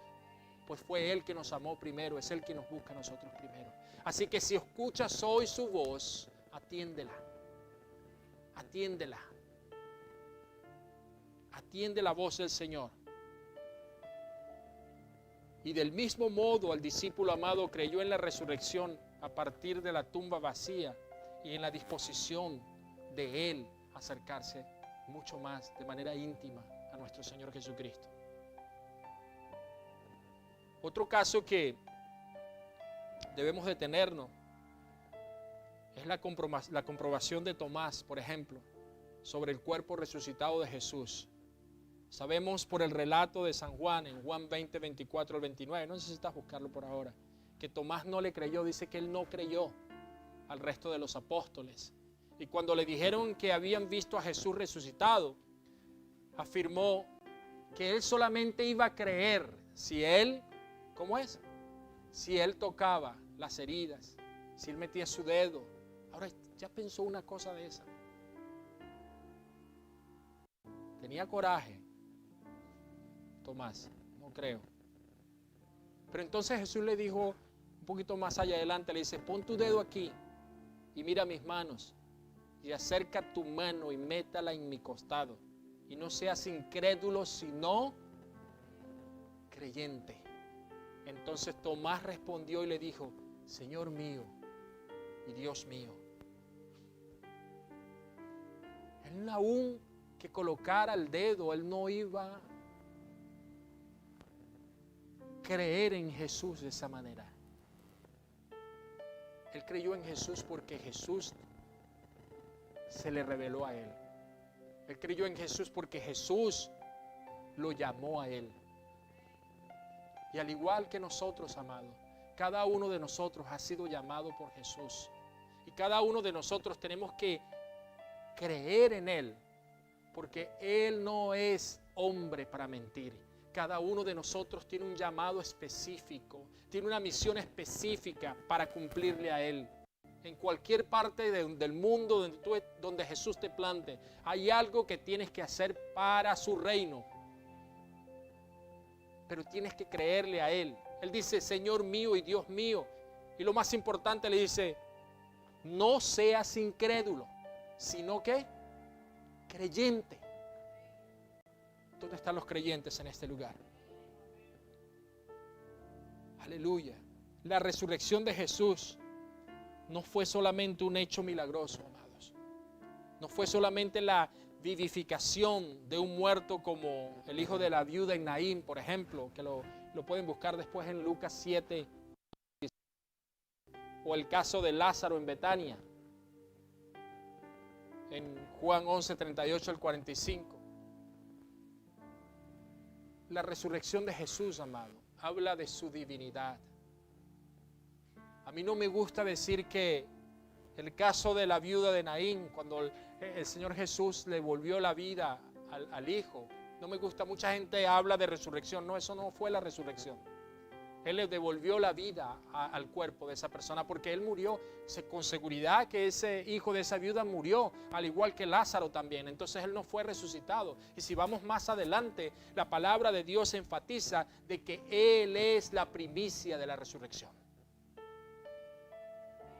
Pues fue Él que nos amó primero, es Él que nos busca a nosotros primero. Así que si escuchas hoy su voz, atiéndela. Atiéndela. Atiende la voz del Señor. Y del mismo modo el discípulo amado creyó en la resurrección a partir de la tumba vacía y en la disposición de Él acercarse mucho más de manera íntima a nuestro Señor Jesucristo. Otro caso que debemos detenernos es la comprobación de Tomás, por ejemplo, sobre el cuerpo resucitado de Jesús. Sabemos por el relato de San Juan, en Juan 20, 24 al 29, no necesitas buscarlo por ahora, que Tomás no le creyó, dice que él no creyó al resto de los apóstoles. Y cuando le dijeron que habían visto a Jesús resucitado, afirmó que él solamente iba a creer si él, ¿cómo es? Si él tocaba las heridas, si él metía su dedo. Ahora, ya pensó una cosa de esa. Tenía coraje Tomás, no creo. Pero entonces Jesús le dijo un poquito más allá adelante, le dice, pon tu dedo aquí y mira mis manos y acerca tu mano y métala en mi costado y no seas incrédulo sino creyente. Entonces Tomás respondió y le dijo, Señor mío y Dios mío. Él aún que colocara el dedo, él no iba a creer en Jesús de esa manera. Él creyó en Jesús porque Jesús se le reveló a él. Él creyó en Jesús porque Jesús lo llamó a él. Y al igual que nosotros, amados, cada uno de nosotros ha sido llamado por Jesús. Y cada uno de nosotros tenemos que creer en Él, porque Él no es hombre para mentir. Cada uno de nosotros tiene un llamado específico, tiene una misión específica para cumplirle a Él. En cualquier parte del mundo donde Jesús te plante, hay algo que tienes que hacer para su reino. Pero tienes que creerle a Él. Él dice, Señor mío y Dios mío. Y lo más importante le dice, no seas incrédulo, sino que creyente. ¿Dónde están los creyentes en este lugar? Aleluya. La resurrección de Jesús no fue solamente un hecho milagroso, amados. No fue solamente la vivificación de un muerto como el hijo de la viuda en Naín, por ejemplo, que lo pueden buscar después en Lucas 7, o el caso de Lázaro en Betania, en Juan 11, 38 al 45. La resurrección de Jesús, amado, habla de su divinidad. A mí no me gusta decir que el caso de la viuda de Naín, cuando el Señor Jesús le volvió la vida al hijo, no me gusta, mucha gente habla de resurrección. No, eso no fue la resurrección. Él le devolvió la vida al cuerpo de esa persona porque él murió con seguridad que ese hijo de esa viuda murió, al igual que Lázaro también. Entonces él no fue resucitado. Y si vamos más adelante, la palabra de Dios enfatiza de que Él es la primicia de la resurrección.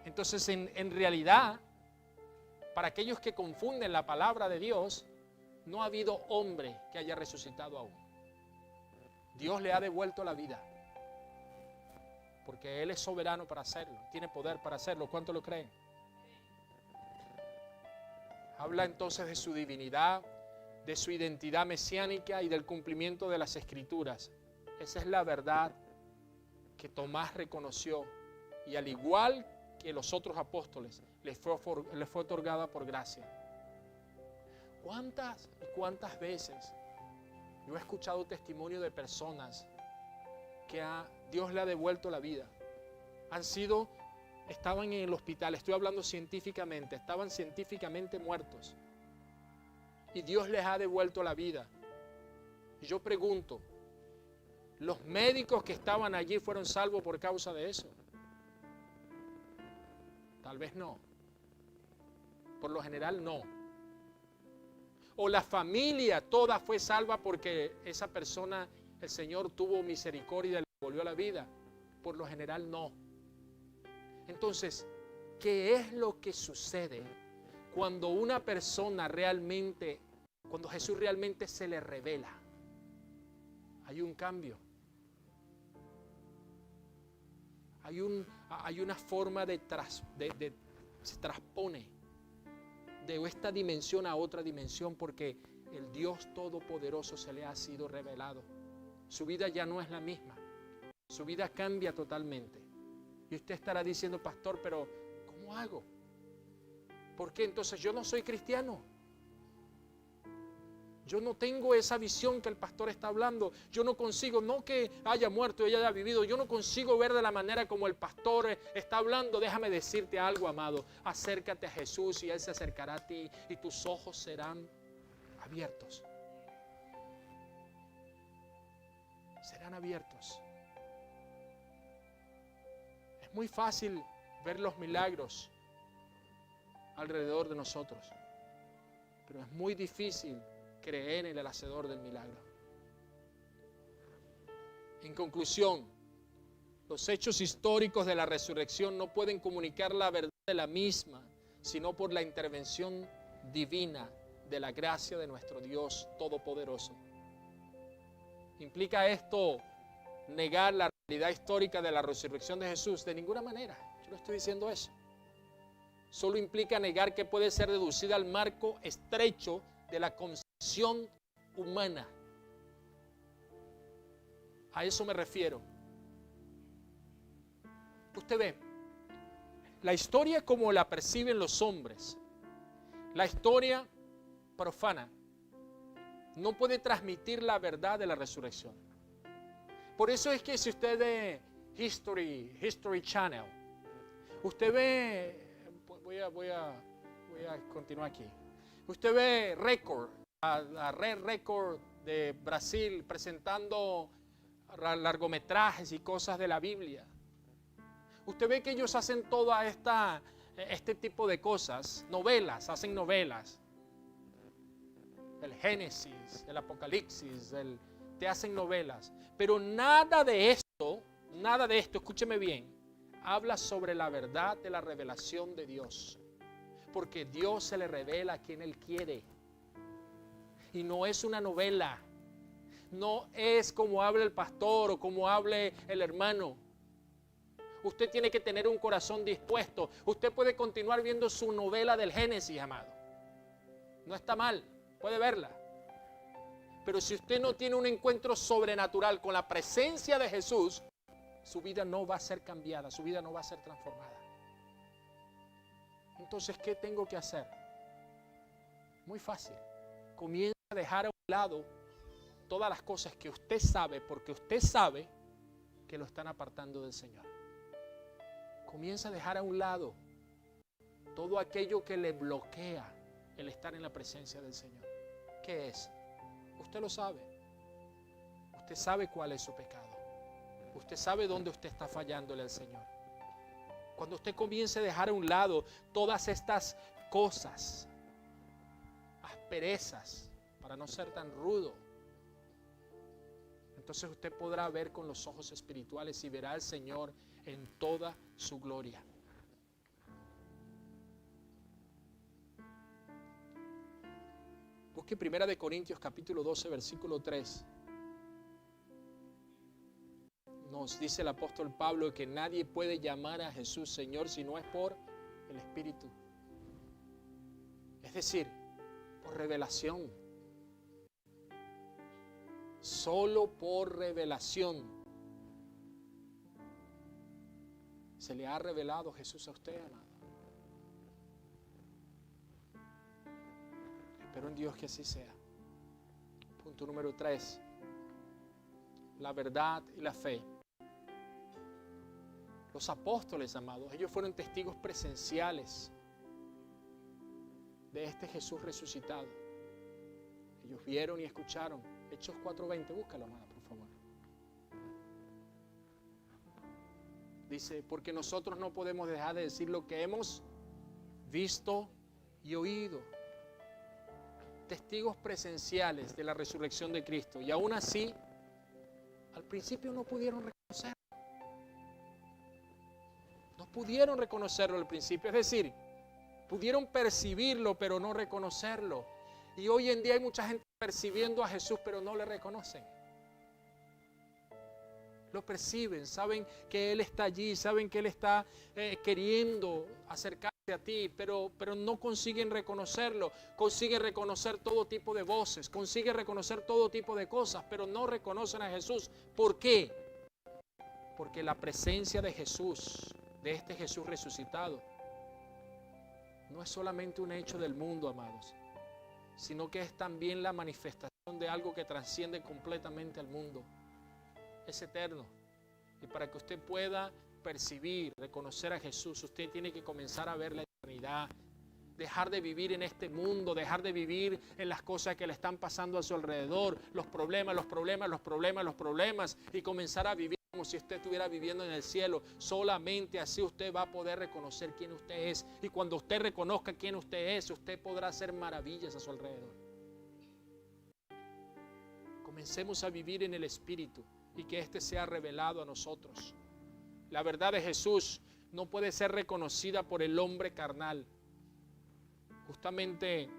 Entonces en realidad, para aquellos que confunden la palabra de Dios, no ha habido hombre que haya resucitado aún. Dios le ha devuelto la vida. Porque Él es soberano para hacerlo, tiene poder para hacerlo. ¿Cuánto lo creen? Habla entonces de su divinidad, de su identidad mesiánica y del cumplimiento de las Escrituras. Esa es la verdad que Tomás reconoció, y al igual que los otros apóstoles, les fue otorgada por gracia. ¿Cuántas y cuántas veces yo he escuchado testimonio de personas que Dios le ha devuelto la vida? Estaban en el hospital, estoy hablando científicamente, estaban científicamente muertos, y Dios les ha devuelto la vida. Y yo pregunto, ¿los médicos que estaban allí fueron salvos por causa de eso? Tal vez no. Por lo general no. O la familia toda fue salva porque esa persona, el Señor tuvo misericordia y le devolvió la vida. Por lo general no. Entonces, ¿qué es lo que sucede cuando una persona realmente, cuando Jesús realmente se le revela? Hay un cambio. Hay una forma se transpone de esta dimensión a otra dimensión, porque el Dios Todopoderoso se le ha sido revelado. Su vida ya no es la misma. Su vida cambia totalmente. Y usted estará diciendo, pastor, pero ¿cómo hago? ¿Por qué entonces yo no soy cristiano? Yo no tengo esa visión que el pastor está hablando. Yo no consigo, no que haya muerto y haya vivido, yo no consigo ver de la manera como el pastor está hablando. Déjame decirte algo, amado. Acércate a Jesús y Él se acercará a ti y tus ojos serán abiertos. Serán abiertos. Es muy fácil ver los milagros alrededor de nosotros, pero es muy difícil creer en el hacedor del milagro. En conclusión, los hechos históricos de la resurrección no pueden comunicar la verdad de la misma, sino por la intervención divina de la gracia de nuestro Dios Todopoderoso. ¿Implica esto negar la realidad histórica de la resurrección de Jesús? De ninguna manera. Yo no estoy diciendo eso. Solo implica negar que puede ser deducida al marco estrecho de la concepción humana. A eso me refiero. Usted ve, la historia como la perciben los hombres, la historia profana, no puede transmitir la verdad de la resurrección. Por eso es que si usted ve History Channel, usted ve, voy a continuar aquí. Usted ve la Red Record de Brasil presentando largometrajes y cosas de la Biblia. Usted ve que ellos hacen toda este tipo de cosas, hacen novelas. El Génesis, el Apocalipsis, te hacen novelas. Pero nada de esto, escúcheme bien, habla sobre la verdad de la revelación de Dios. Porque Dios se le revela a quien Él quiere. Y no es una novela. No es como habla el pastor o como hable el hermano. Usted tiene que tener un corazón dispuesto. Usted puede continuar viendo su novela del Génesis, amado. No está mal, puede verla. Pero si usted no tiene un encuentro sobrenatural con la presencia de Jesús, su vida no va a ser cambiada, su vida no va a ser transformada. Entonces, ¿qué tengo que hacer? Muy fácil. Comienza a dejar a un lado todas las cosas que usted sabe, porque usted sabe que lo están apartando del Señor. Comienza a dejar a un lado todo aquello que le bloquea el estar en la presencia del Señor. ¿Qué es? Usted lo sabe. Usted sabe cuál es su pecado. Usted sabe dónde usted está fallándole al Señor. Cuando usted comience a dejar a un lado todas estas cosas, asperezas, para no ser tan rudo, entonces usted podrá ver con los ojos espirituales y verá al Señor en toda su gloria. Busque 1 Corintios capítulo 12, versículo 3. Nos dice el apóstol Pablo que nadie puede llamar a Jesús Señor si no es por el Espíritu. Es decir, por revelación. Solo por revelación se le ha revelado Jesús a usted, amado. Espero en Dios que así sea. Punto número 3. La verdad y la fe. Los apóstoles, amados, ellos fueron testigos presenciales de este Jesús resucitado. Ellos vieron y escucharon. Hechos 4:20, búscalo, amada, por favor. Dice, porque nosotros no podemos dejar de decir lo que hemos visto y oído. Testigos presenciales de la resurrección de Cristo. Y aún así, al principio no pudieron reconocerlo. No pudieron reconocerlo al principio. Es decir, pudieron percibirlo, pero no reconocerlo. Y hoy en día hay mucha gente percibiendo a Jesús, pero no le reconocen. Lo perciben, saben que Él está allí, saben que Él está queriendo acercarse a ti, pero no consiguen reconocerlo. Consiguen reconocer todo tipo de voces, consiguen reconocer todo tipo de cosas, pero no reconocen a Jesús. ¿Por qué? Porque la presencia de Jesús, de este Jesús resucitado, no es solamente un hecho del mundo, amados, sino que es también la manifestación de algo que trasciende completamente al mundo. Es eterno. Y para que usted pueda percibir, reconocer a Jesús, usted tiene que comenzar a ver la eternidad. Dejar de vivir en este mundo, dejar de vivir en las cosas que le están pasando a su alrededor, los problemas, y comenzar a vivir como si usted estuviera viviendo en el cielo. Solamente así usted va a poder reconocer quién usted es. Y cuando usted reconozca quién usted es, usted podrá hacer maravillas a su alrededor. Comencemos a vivir en el Espíritu y que éste sea revelado a nosotros. La verdad de Jesús no puede ser reconocida por el hombre carnal. Justamente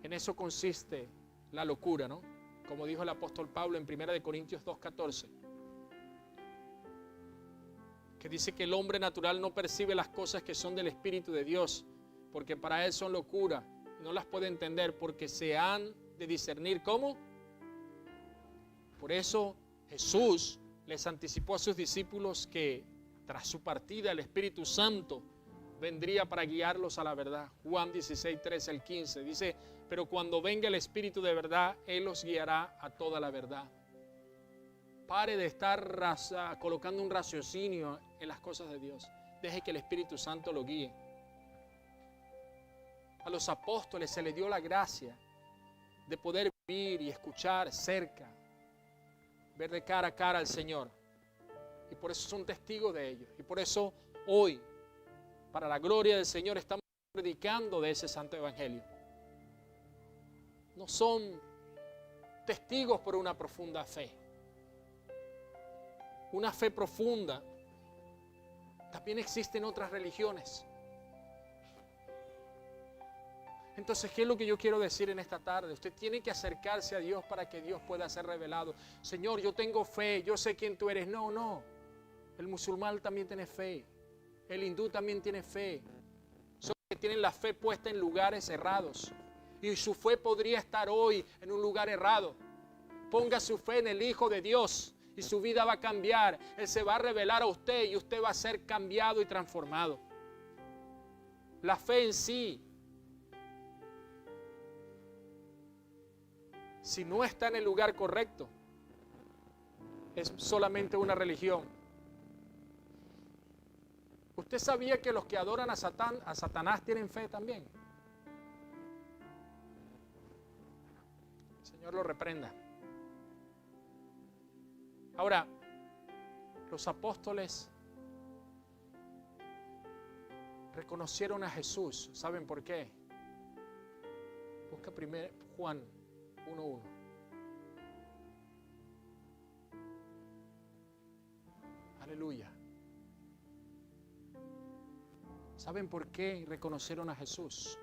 en eso consiste la locura, ¿no? Como dijo el apóstol Pablo en 1 Corintios 2:14, que dice que el hombre natural no percibe las cosas que son del Espíritu de Dios, porque para él son locura, no las puede entender porque se han de discernir. ¿Cómo? Por eso Jesús les anticipó a sus discípulos que tras su partida el Espíritu Santo vendría para guiarlos a la verdad. Juan 16:13-15 dice, pero cuando venga el Espíritu de verdad, Él los guiará a toda la verdad. Pare de estar colocando un raciocinio en las cosas de Dios. Deje que el Espíritu Santo lo guíe. A los apóstoles se les dio la gracia de poder vivir y escuchar cerca, ver de cara a cara al Señor. Y por eso son testigos de ellos. Y por eso hoy, para la gloria del Señor, estamos predicando de ese santo evangelio. No son testigos por una profunda fe. Una fe profunda también existe en otras religiones. Entonces, ¿qué es lo que yo quiero decir en esta tarde? Usted tiene que acercarse a Dios para que Dios pueda ser revelado. Señor, yo tengo fe, yo sé quién tú eres. No. El musulmán también tiene fe. El hindú también tiene fe. Son los que tienen la fe puesta en lugares errados. Y su fe podría estar hoy en un lugar errado. Ponga su fe en el Hijo de Dios y su vida va a cambiar. Él se va a revelar a usted y usted va a ser cambiado y transformado. La fe en sí, si no está en el lugar correcto, es solamente una religión. ¿Usted sabía que los que adoran a Satanás tienen fe también? El Señor lo reprenda. Ahora, los apóstoles reconocieron a Jesús. ¿Saben por qué? Busca primero Juan 1:1. Aleluya. ¿Saben por qué reconocieron a Jesús?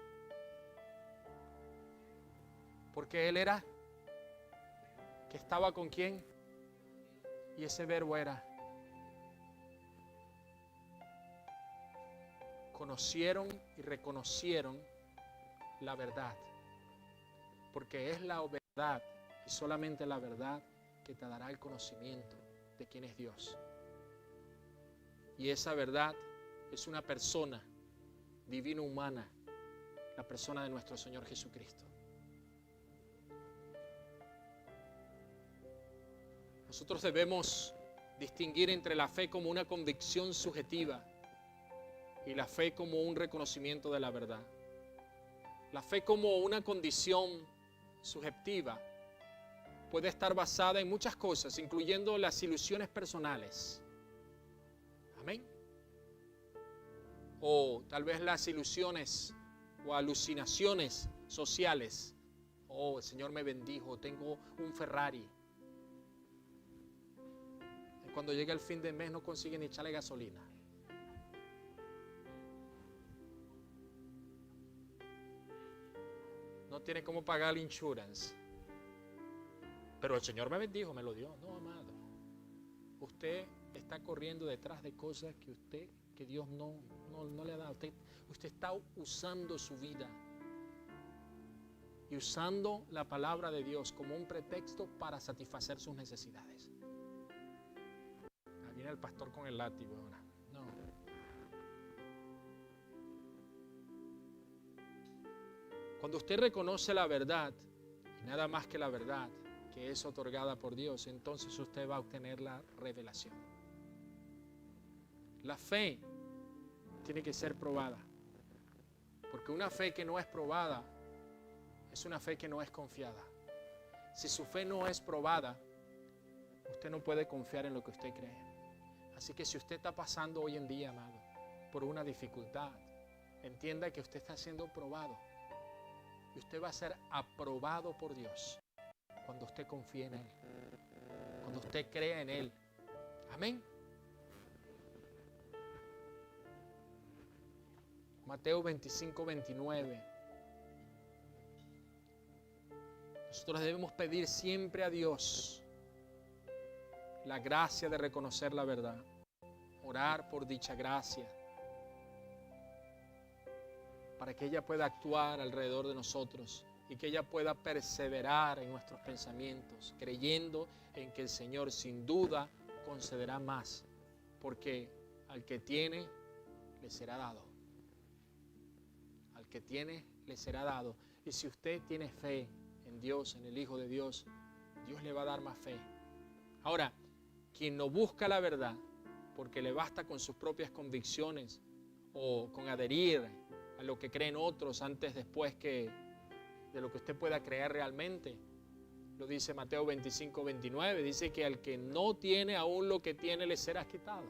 Porque Él era que estaba con quién, y ese verbo era. Conocieron y reconocieron la verdad, porque es la verdad, Y solamente la verdad que te dará el conocimiento de quién es Dios. Y esa verdad es una persona divina humana, la persona de nuestro Señor Jesucristo. Nosotros debemos distinguir entre la fe como una convicción subjetiva y la fe como un reconocimiento de la verdad. La fe como una condición subjetiva puede estar basada en muchas cosas, incluyendo las ilusiones personales. Amén. O tal vez las ilusiones o alucinaciones sociales. Oh, el Señor me bendijo, tengo un Ferrari. Y cuando llega el fin de mes no consigue ni echarle gasolina. No tiene cómo pagar el insurance. Pero el Señor me bendijo, me lo dio. No, amado. Usted está corriendo detrás de cosas que Dios no le ha dado. Usted está usando su vida y usando la palabra de Dios como un pretexto para satisfacer sus necesidades. Ahí viene el pastor con el látigo ahora. No. Cuando usted reconoce la verdad, y nada más que la verdad, que es otorgada por Dios, entonces usted va a obtener la revelación. La fe tiene que ser probada, porque una fe que no es probada es una fe que no es confiada. Si su fe no es probada, usted no puede confiar en lo que usted cree. Así que si usted está pasando hoy en día, amado, por una dificultad, entienda que usted está siendo probado y usted va a ser aprobado por Dios cuando usted confíe en Él, cuando usted crea en Él. Amén. Mateo 25, 29. Nosotros debemos pedir siempre a Dios la gracia de reconocer la verdad, orar por dicha gracia, para que ella pueda actuar alrededor de nosotros y que ella pueda perseverar en nuestros pensamientos, creyendo en que el Señor sin duda concederá más, porque al que tiene le será dado. Al que tiene le será dado. Y si usted tiene fe en Dios, en el Hijo de Dios, Dios le va a dar más fe. Ahora, quien no busca la verdad porque le basta con sus propias convicciones o con adherir a lo que creen otros antes después que de lo que usted pueda creer realmente, lo dice Mateo 25, 29, dice que al que no tiene aún lo que tiene le será quitado.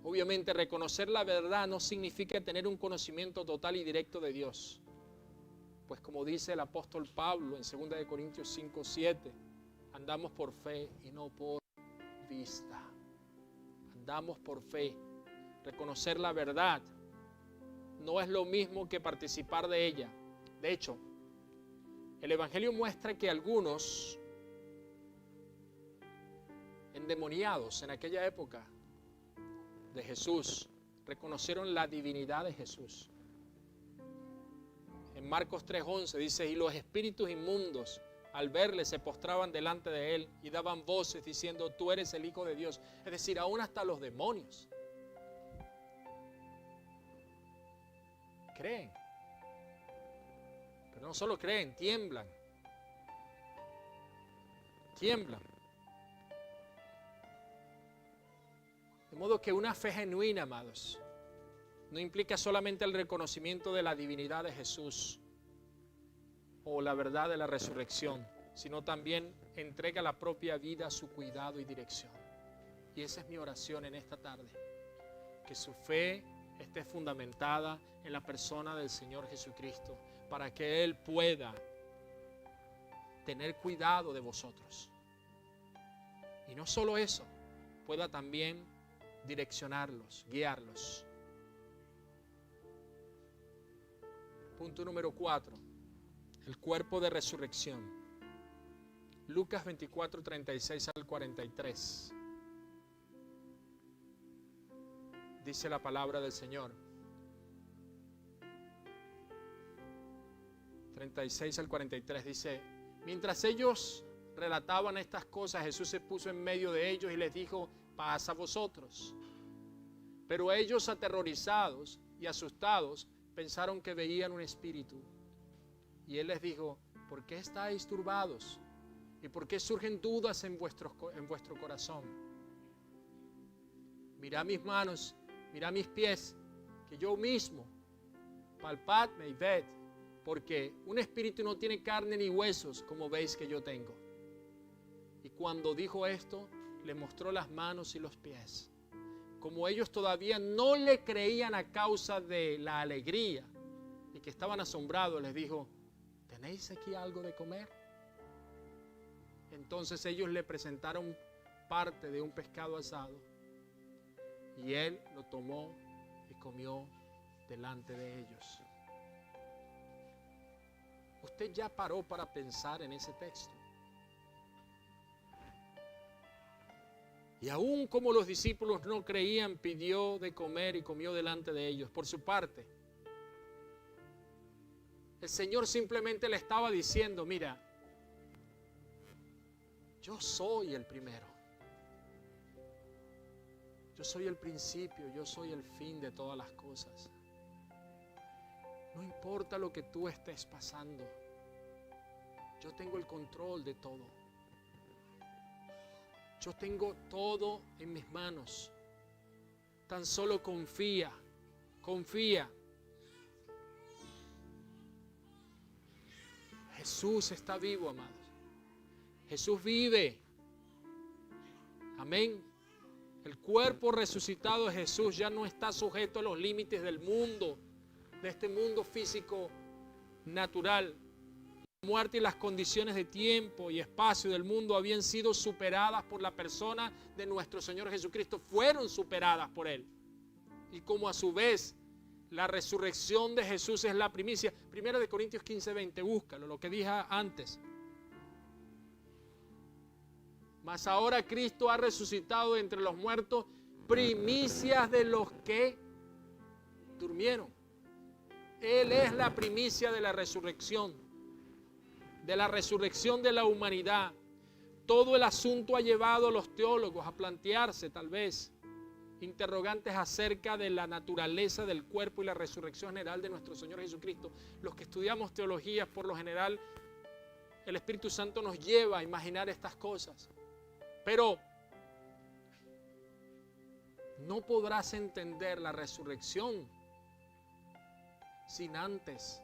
Obviamente reconocer la verdad no significa tener un conocimiento total y directo de Dios, pues como dice el apóstol Pablo en 2 Corintios 5, 7, andamos por fe y no por vista. Andamos por fe. Reconocer la verdad no es lo mismo que participar de ella. De hecho, el Evangelio muestra que algunos endemoniados en aquella época de Jesús reconocieron la divinidad de Jesús. En Marcos 3:11 dice, y los espíritus inmundos al verle se postraban delante de él y daban voces diciendo, tú eres el Hijo de Dios. Es decir, aún hasta los demonios creen. Pero no solo creen, tiemblan. Tiemblan. De modo que una fe genuina, amados, no implica solamente el reconocimiento de la divinidad de Jesús o la verdad de la resurrección, sino también entrega la propia vida a su cuidado y dirección. Y esa es mi oración en esta tarde, que su fe esté fundamentada en la persona del Señor Jesucristo, para que Él pueda tener cuidado de vosotros. Y no solo eso, pueda también direccionarlos, guiarlos. Punto número 4, el cuerpo de resurrección. Lucas 24, 36 al 43. Dice la palabra del Señor. 36 al 43 dice: mientras ellos relataban estas cosas, Jesús se puso en medio de ellos y les dijo: paz a vosotros. Pero ellos, aterrorizados y asustados, pensaron que veían un espíritu. Y él les dijo: ¿por qué estáis turbados? ¿Y por qué surgen dudas en vuestro corazón? Mirad mis manos, mirad mis pies, que yo mismo, palpadme y ved, porque un espíritu no tiene carne ni huesos, como veis que yo tengo. Y cuando dijo esto, le mostró las manos y los pies. Como ellos todavía no le creían a causa de la alegría y que estaban asombrados, les dijo: ¿tenéis aquí algo de comer? Entonces ellos le presentaron parte de un pescado asado y él lo tomó y comió delante de ellos. ¿Usted ya paró para pensar en ese texto? Y aún como los discípulos no creían, pidió de comer y comió delante de ellos. Por su parte, el Señor simplemente le estaba diciendo: mira, yo soy el primero. Yo soy el principio, yo soy el fin de todas las cosas. No importa lo que tú estés pasando, yo tengo el control de todo. Yo tengo todo en mis manos. Tan solo confía, confía. Jesús está vivo, amados. Jesús vive. Amén. El cuerpo resucitado de Jesús ya no está sujeto a los límites del mundo, de este mundo físico natural. La muerte y las condiciones de tiempo y espacio del mundo habían sido superadas por la persona de nuestro Señor Jesucristo. Fueron superadas por Él. Y como a su vez la resurrección de Jesús es la primicia. 1 Corintios 15:20, búscalo, lo que dije antes. Mas ahora Cristo ha resucitado entre los muertos, primicias de los que durmieron. Él es la primicia de la resurrección de la humanidad. Todo el asunto ha llevado a los teólogos a plantearse, tal vez, interrogantes acerca de la naturaleza del cuerpo y la resurrección general de nuestro Señor Jesucristo. Los que estudiamos teología, por lo general, el Espíritu Santo nos lleva a imaginar estas cosas. Pero no podrás entender la resurrección sin antes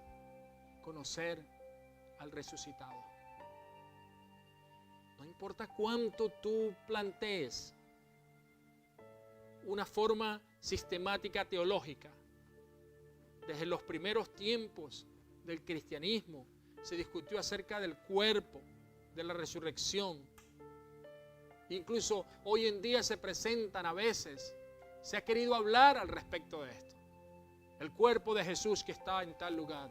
conocer al resucitado. No importa cuánto tú plantees una forma sistemática teológica, desde los primeros tiempos del cristianismo se discutió acerca del cuerpo, de la resurrección. Incluso hoy en día se presentan a veces, se ha querido hablar al respecto de esto. El cuerpo de Jesús que está en tal lugar.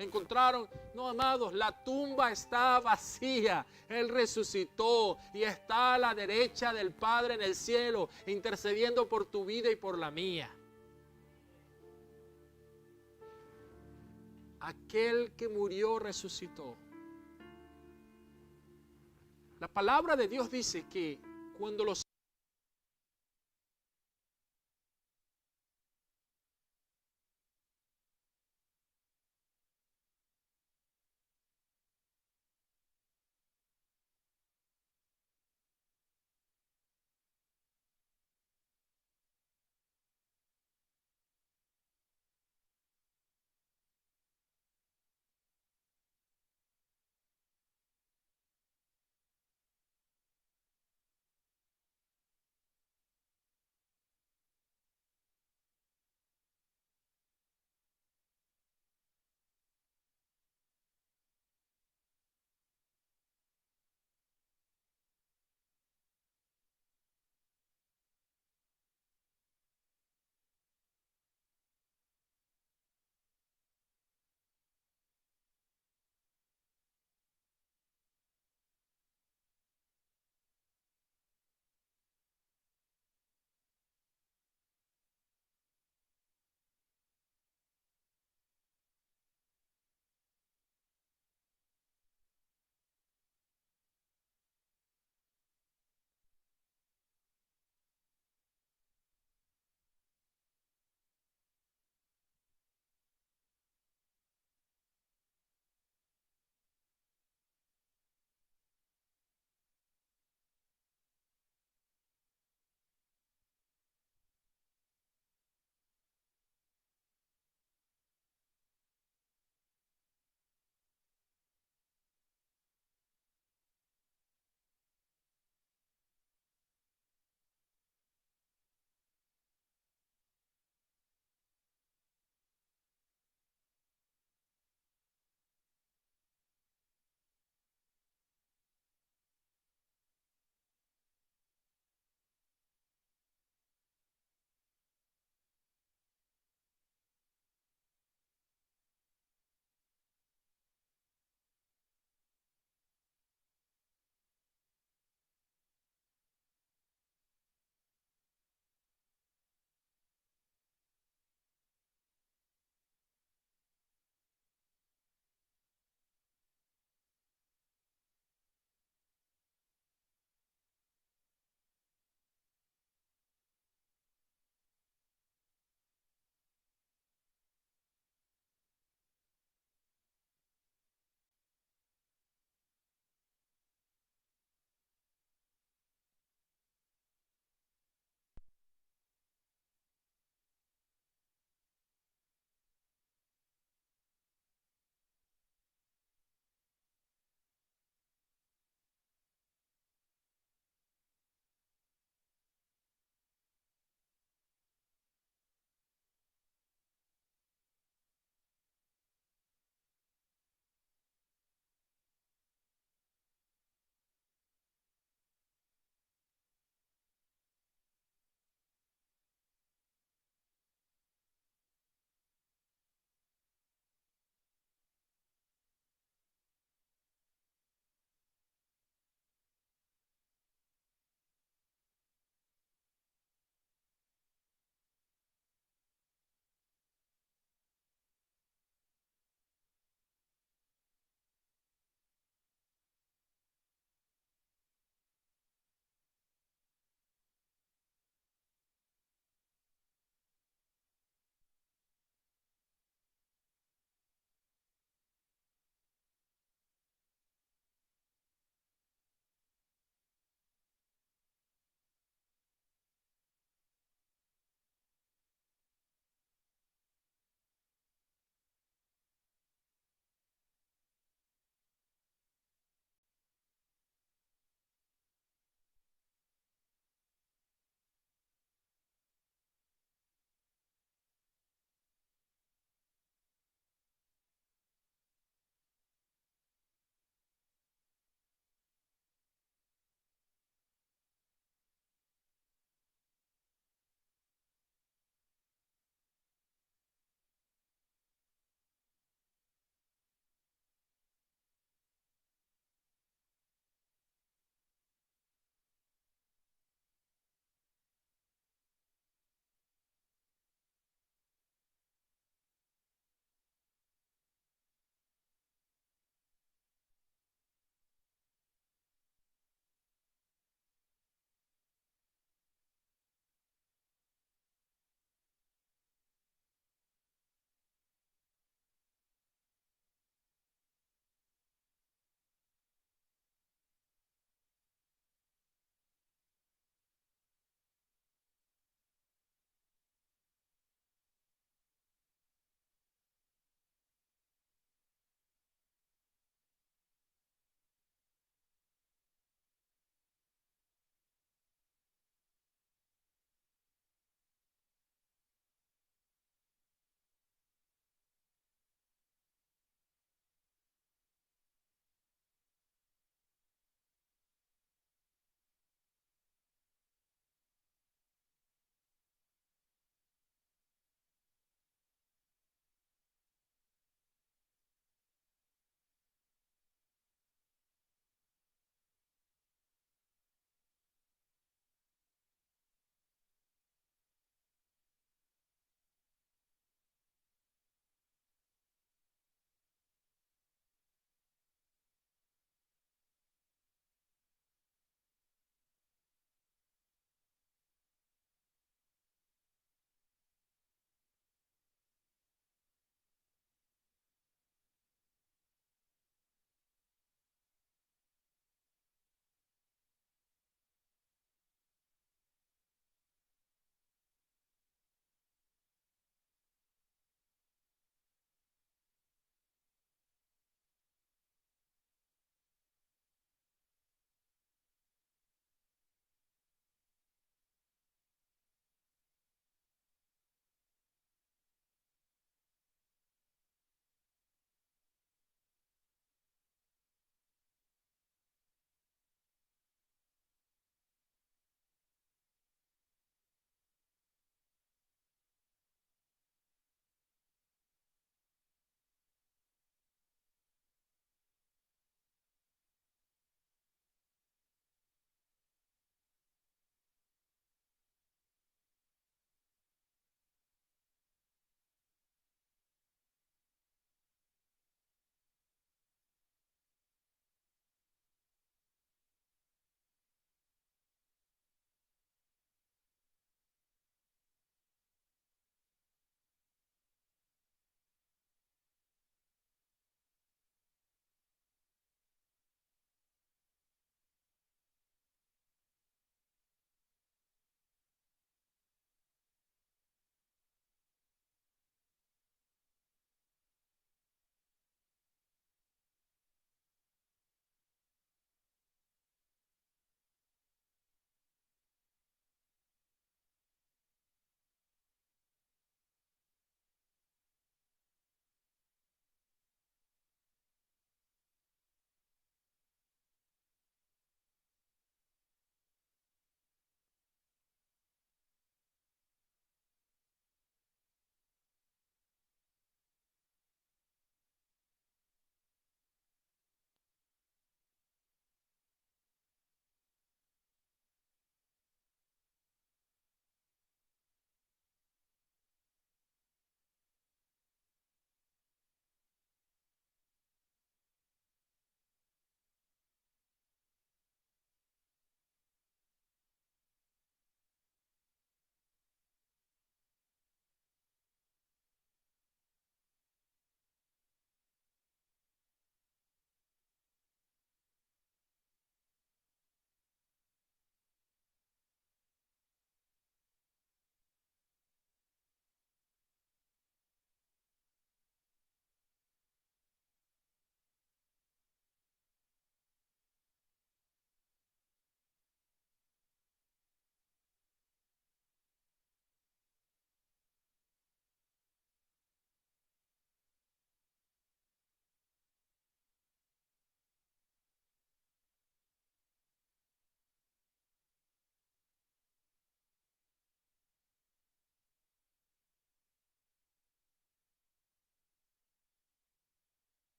Encontraron, no amados, la tumba está vacía. Él resucitó y está a la derecha del Padre en el cielo, intercediendo por tu vida y por la mía. Aquel que murió resucitó. La palabra de Dios dice que cuando los